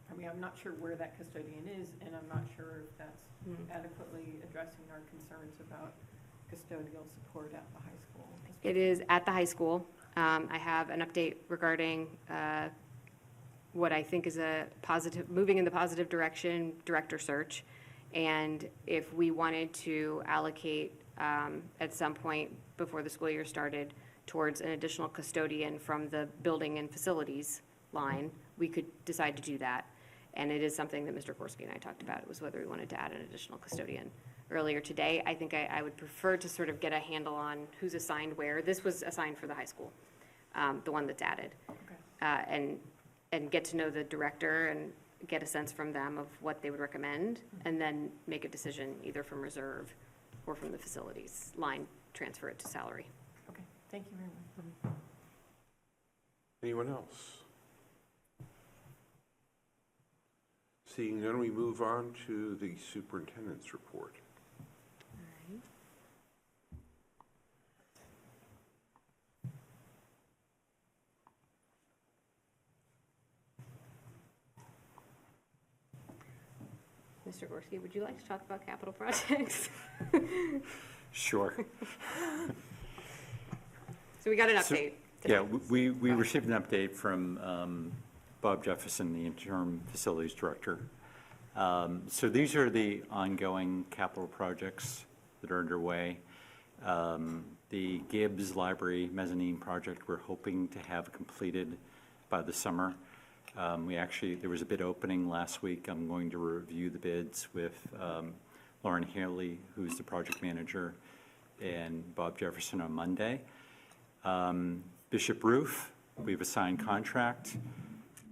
I'm not sure where that custodian is, and I'm not sure if that's adequately addressing our concerns about custodial support at the high school. It is at the high school. I have an update regarding what I think is a positive, moving in the positive direction, director search. And if we wanted to allocate at some point before the school year started towards an additional custodian from the building and facilities line, we could decide to do that. And it is something that Mr. Gorski and I talked about. It was whether we wanted to add an additional custodian earlier today. I think I would prefer to sort of get a handle on who's assigned where. This was assigned for the high school, the one that's added. Okay. And get to know the director and get a sense from them of what they would recommend, and then make a decision either from reserve or from the facilities line, transfer it to salary. Okay, thank you very much. Anyone else? Seeing none, we move on to the superintendent's report. Mr. Gorski, would you like to talk about capital projects? Sure. So we got an update. Yeah, we received an update from Bob Jefferson, the interim facilities director. So these are the ongoing capital projects that are underway. The Gibbs Library mezzanine project we're hoping to have completed by the summer. There was a bid opening last week. I'm going to review the bids with Lauren Haley, who's the project manager, and Bob Jefferson on Monday. Bishop Roof, we have a signed contract.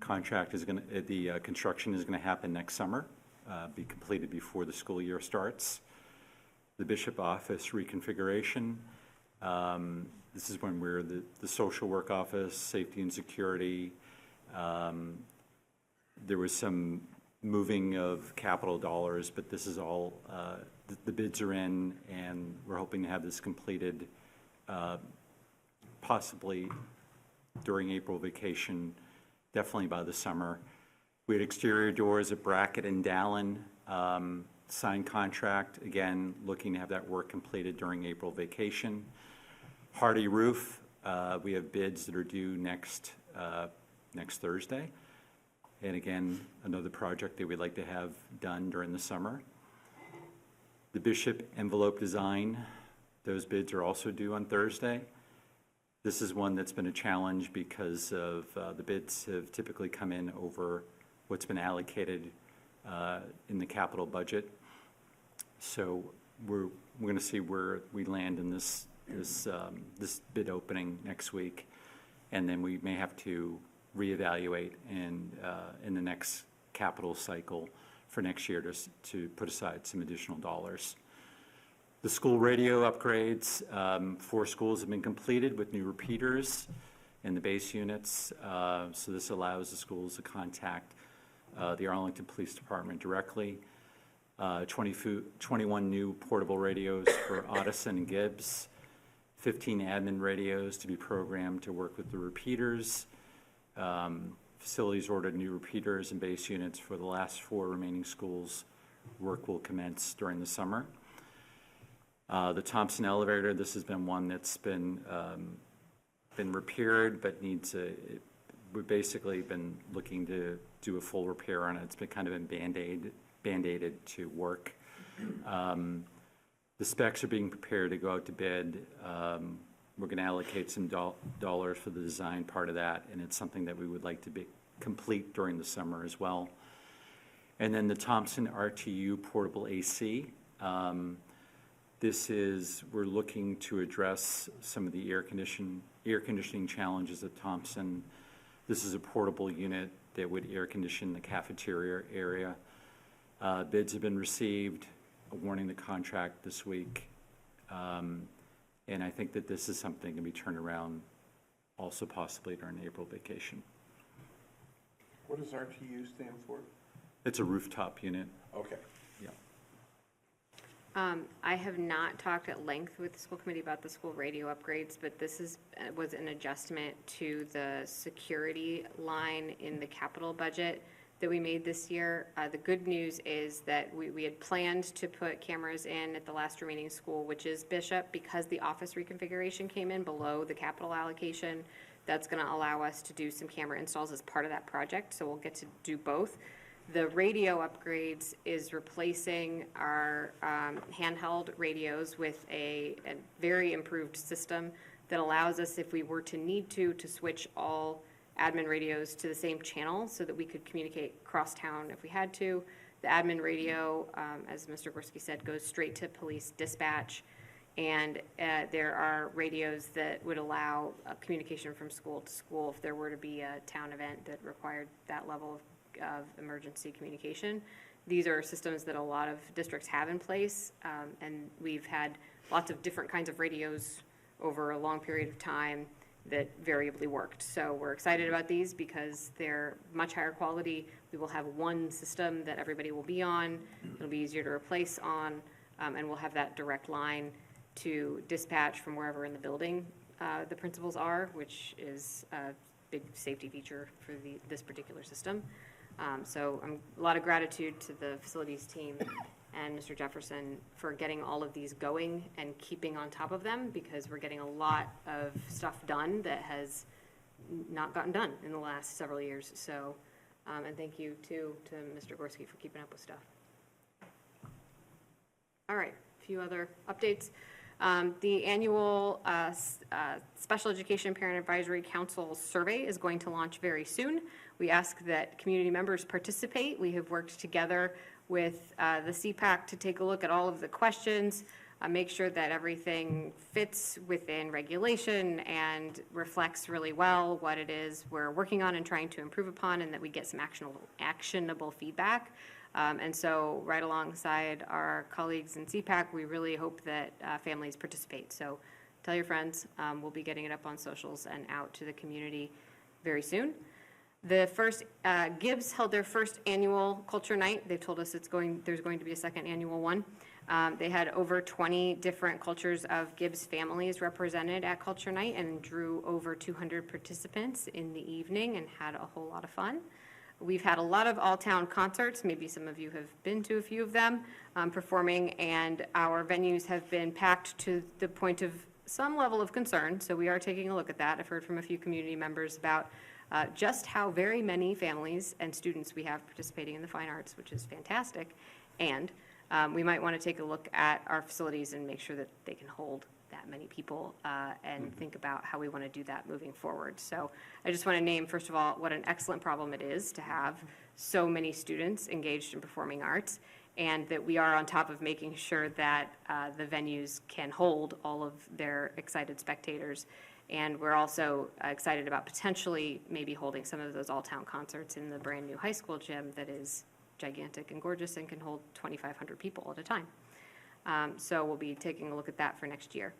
The construction is going to happen next summer, be completed before the school year starts. The Bishop office reconfiguration. This is when we're the social work office, safety and security. There was some moving of capital dollars, but this is all, the bids are in, and we're hoping to have this completed possibly during April vacation, definitely by the summer. We had exterior doors at Brackett and Dallin, signed contract, again, looking to have that work completed during April vacation. Hardy Roof, we have bids that are due next Thursday. And again, another project that we'd like to have done during the summer. The Bishop envelope design, those bids are also due on Thursday. This is one that's been a challenge because of the bids have typically come in over what's been allocated in the capital budget. So we're going to see where we land in this bid opening next week, and then we may have to reevaluate in the next capital cycle for next year to put aside some additional dollars. The school radio upgrades, 4 schools have been completed with new repeaters in the base units. So this allows the schools to contact the Arlington Police Department directly. 21 new portable radios for Ottoson and Gibbs. 15 admin radios to be programmed to work with the repeaters. Facilities ordered new repeaters and base units for the last 4 remaining schools. Work will commence during the summer. The Thompson elevator, this has been one that's been repaired, but we've basically been looking to do a full repair on it. It's been kind of been band-aided to work. The The specs are being prepared to go out to bid. We're going to allocate some dollars for the design part of that, and it's something that we would like to be complete during the summer as well. And then the Thompson RTU portable AC. We're looking to address some of the air conditioning challenges at Thompson. This is a portable unit that would air condition the cafeteria area. Bids have been received, awarding the contract this week. And I think that this is something that can be turned around also possibly during April vacation. What does RTU stand for? It's a rooftop unit. Okay. Yeah. I have not talked at length with the school committee about the school radio upgrades, but this was an adjustment to the security line in the capital budget that we made this year. The good news is that we had planned to put cameras in at the last remaining school, which is Bishop, because the office reconfiguration came in below the capital allocation. That's going to allow us to do some camera installs as part of that project, so we'll get to do both. The radio upgrades is replacing our handheld radios with a very improved system that allows us, if we were to need to switch all admin radios to the same channel so that we could communicate cross-town if we had to. The admin radio, as Mr. Gorski said, goes straight to police dispatch, and there are radios that would allow communication from school to school if there were to be a town event that required that level of emergency communication. These are systems that a lot of districts have in place, and we've had lots of different kinds of radios over a long period of time that variably worked. So we're excited about these because they're much higher quality. We will have one system that everybody will be on. It'll be easier to replace on, and we'll have that direct line to dispatch from wherever in the building the principals are, which is a big safety feature for this particular system. So a lot of gratitude to the facilities team and Mr. Jefferson for getting all of these going and keeping on top of them, because we're getting a lot of stuff done that has not gotten done in the last several years. So, and thank you too to Mr. Gorski for keeping up with stuff. All right, a few other updates. The annual Special Education Parent Advisory Council survey is going to launch very soon. We ask that community members participate. We have worked together with the CPAC to take a look at all of the questions, make sure that everything fits within regulation and reflects really well what it is we're working on and trying to improve upon, and that we get some actionable feedback. And so right alongside our colleagues in CPAC, we really hope that families participate. So tell your friends. We'll be getting it up on socials and out to the community very soon. The first, Gibbs held their first annual culture night. They've told us there's going to be a second annual one. They had over 20 different cultures of Gibbs families represented at culture night and drew over 200 participants in the evening and had a whole lot of fun. We've had a lot of all-town concerts. Maybe some of you have been to a few of them performing, and our venues have been packed to the point of some level of concern. So we are taking a look at that. I've heard from a few community members about just how very many families and students we have participating in the fine arts, which is fantastic. And we might want to take a look at our facilities and make sure that they can hold that many people and think about how we want to do that moving forward. So I just want to name, first of all, what an excellent problem it is to have so many students engaged in performing arts, and that we are on top of making sure that the venues can hold all of their excited spectators. And we're also excited about potentially maybe holding some of those all-town concerts in the brand new high school gym that is gigantic and gorgeous and can hold 2,500 people at a time. So we'll be taking a look at that for next year.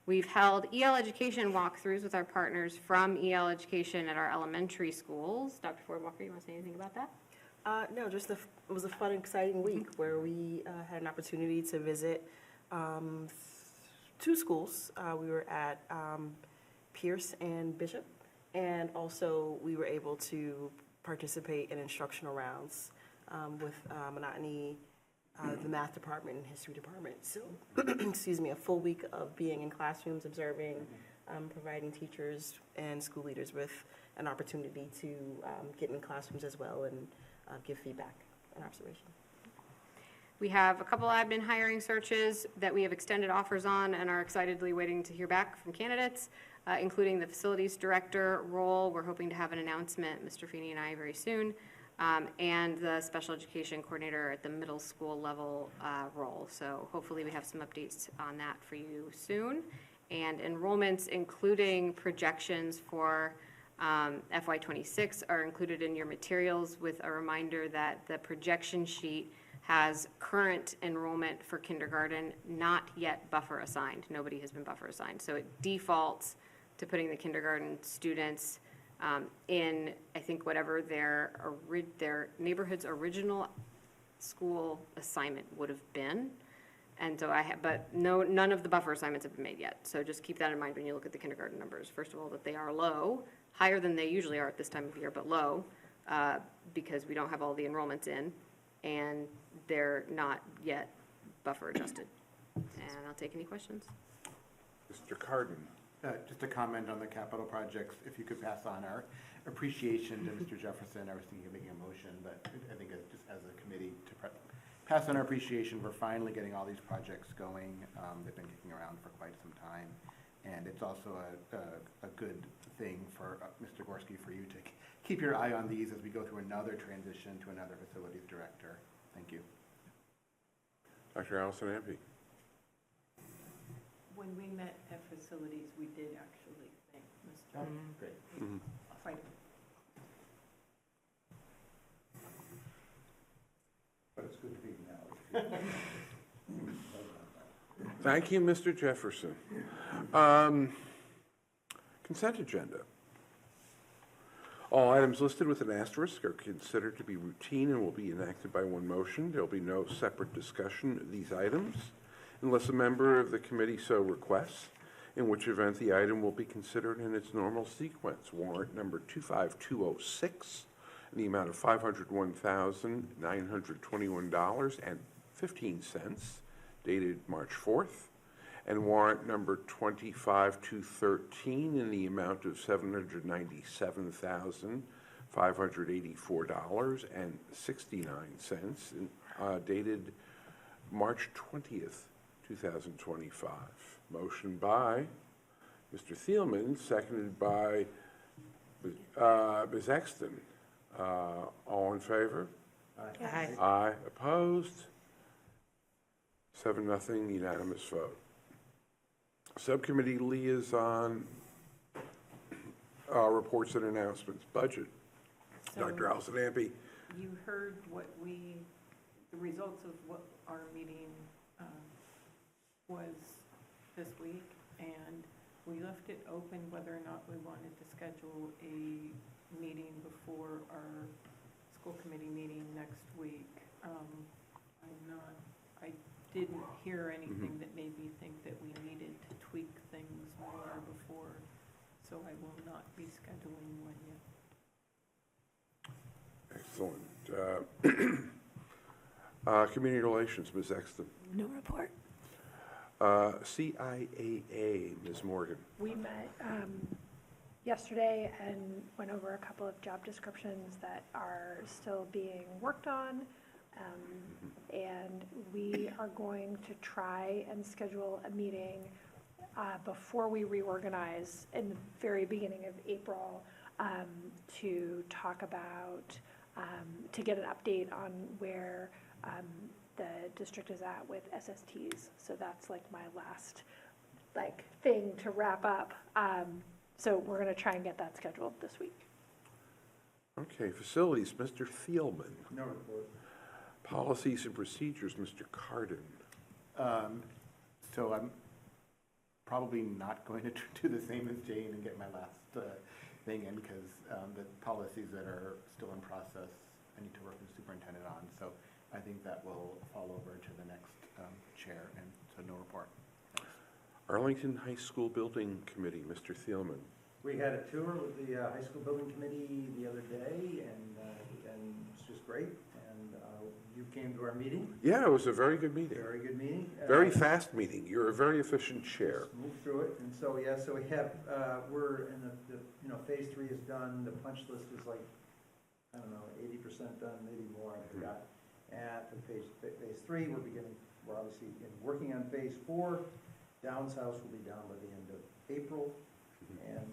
We've held EL education walkthroughs with our partners from EL education at our elementary schools. Dr. Ford Walker, you want to say anything about that? No, just it was a fun, exciting week where we had an opportunity to visit two schools. We were at Pierce and Bishop, and also we were able to participate in instructional rounds with Monotony, the math department and history department. So, excuse me, a full week of being in classrooms, observing, providing teachers and school leaders with an opportunity to get in classrooms as well and give feedback and observation. We have a couple admin hiring searches that we have extended offers on and are excitedly waiting to hear back from candidates, including the facilities director role. We're hoping to have an announcement, Mr. Feeney and I, very soon, and the special education coordinator at the middle school level role. So hopefully we have some updates on that for you soon. And enrollments, including projections for FY26, are included in your materials, with a reminder that the projection sheet has current enrollment for kindergarten, not yet buffer assigned. Nobody has been buffer assigned. So it defaults to putting the kindergarten students in, I think, whatever their neighborhood's original school assignment would have been. And so but none of the buffer assignments have been made yet. So just keep that in mind when you look at the kindergarten numbers. First of all, that they are low, higher than they usually are at this time of year, but low, because we don't have all the enrollments in, and they're not yet buffer adjusted. And I'll take any questions. Mr. Carden. Just a comment on the capital projects, if you could pass on our appreciation to Mr. Jefferson. I was thinking of making a motion, but I think just as a committee to pass on our appreciation for finally getting all these projects going. They've been kicking around for quite some time. And it's also a good thing for Mr. Gorski, for you to keep your eye on these as we go through another transition to another facilities director. Thank you. Dr. Allison Ampe. When we met at facilities, we did actually thank Mr. Great. Right. But it's good to be now. Thank you, Mr. Jefferson. Consent agenda. All items listed with an asterisk are considered to be routine and will be enacted by one motion. There will be no separate discussion of these items unless a member of the committee so requests, in which event the item will be considered in its normal sequence. Warrant number 25206 in the amount of $501,921.15, dated March 4th, and warrant number 25213 in the amount of $797,584.69, dated March 20th, 2025. Motion by Mr. Thielman, seconded by Ms. Exton. All in favor? Aye. Aye. Opposed? 7-0, unanimous vote. Subcommittee liaison reports and announcements. Budget. So Dr. Allison Ampe. You heard the results of what our meeting was this week, and we left it open whether or not we wanted to schedule a meeting before our school committee meeting next week. I didn't hear anything that made me think that we needed to tweak things more before, so I will not be scheduling one yet. Excellent. Community relations, Ms. Exton. No report. CIAA, Ms. Morgan. We met yesterday and went over a couple of job descriptions that are still being worked on. And we are going to try and schedule a meeting before we reorganize in the very beginning of April to talk about, to get an update on where the district is at with SSTs. So that's like my last thing to wrap up. So we're going to try and get that scheduled this week. Okay, facilities, Mr. Thielman. No report. Policies and procedures, Mr. Carden. So I'm probably not going to do the same as Jane and get my last thing in, because the policies that are still in process, I need to work with the superintendent on. So I think that will fall over to the next chair, and so no report. Thanks. Arlington High School Building Committee, Mr. Thielman. We had a tour with the high school building committee the other day, and it's just great. And you came to our meeting. Yeah, it was a very good meeting. Very good meeting. Very fast meeting. You're a very efficient chair. Just move through it, and so yeah, so we have we're in the phase 3 is done. The punch list is like, I don't know, 80% done, maybe more. I forgot. And for phase 3, we're obviously working on phase 4. Downs House will be down by the end of April, and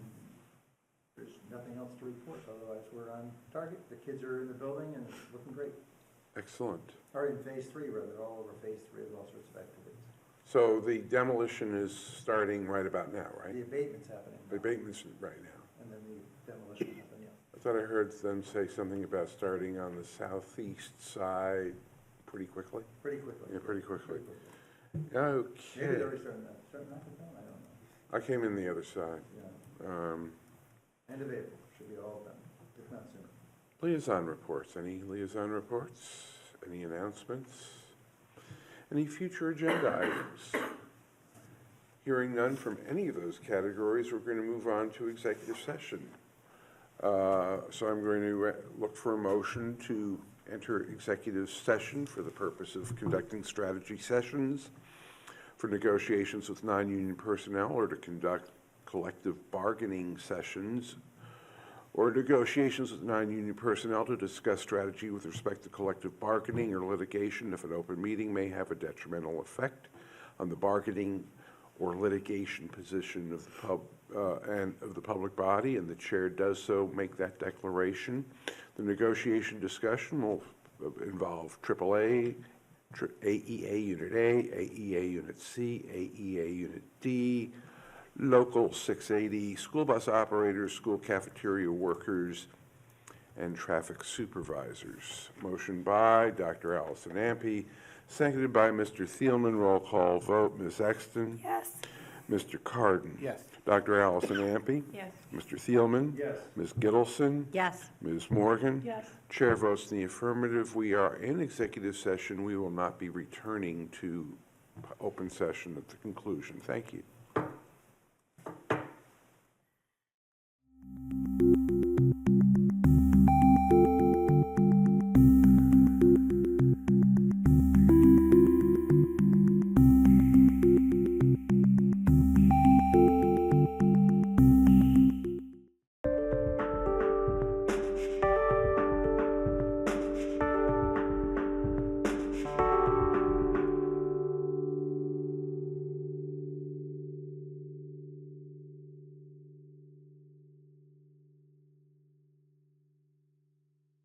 there's nothing else to report, otherwise we're on target. The kids are in the building and it's looking great. Excellent. Or in phase 3, rather, all over phase 3, there's all sorts of activities. So the demolition is starting right about now, right? The abatement's happening The now, abatement's right now. and then the demolition will happen, yeah. I thought I heard them say something about starting on the southeast side pretty quickly. Pretty quickly. Yeah, pretty quickly. Maybe they're Okay. already starting to knock it down, I don't know. I came in the other side. Yeah. End of April, should be all done, if not sooner. Liaison reports. Any liaison reports? Any announcements? Any future agenda items? Hearing none from any of those categories, we're going to move on to executive session. So I'm going to look for a motion to enter executive session for the purpose of conducting strategy sessions, for negotiations with non-union personnel, or to conduct collective bargaining sessions, or negotiations with non-union personnel to discuss strategy with respect to collective bargaining or litigation if an open meeting may have a detrimental effect on the bargaining or litigation position of the public body, and the chair does so make that declaration. The negotiation discussion will involve AAA, AEA Unit A, AEA Unit C, AEA Unit D, Local 680, school bus operators, school cafeteria workers, and traffic supervisors. Motion by Dr. Allison Ampe, seconded by Mr. Thielman. Roll call vote. Ms. Exton? Yes. Mr. Carden? Yes. Dr. Allison Ampe? Yes. Mr. Thielman? Yes. Ms. Gittleson? Yes. Ms. Morgan? Yes. Chair votes in the affirmative. We are in executive session. We will not be returning to open session at the conclusion. Thank you.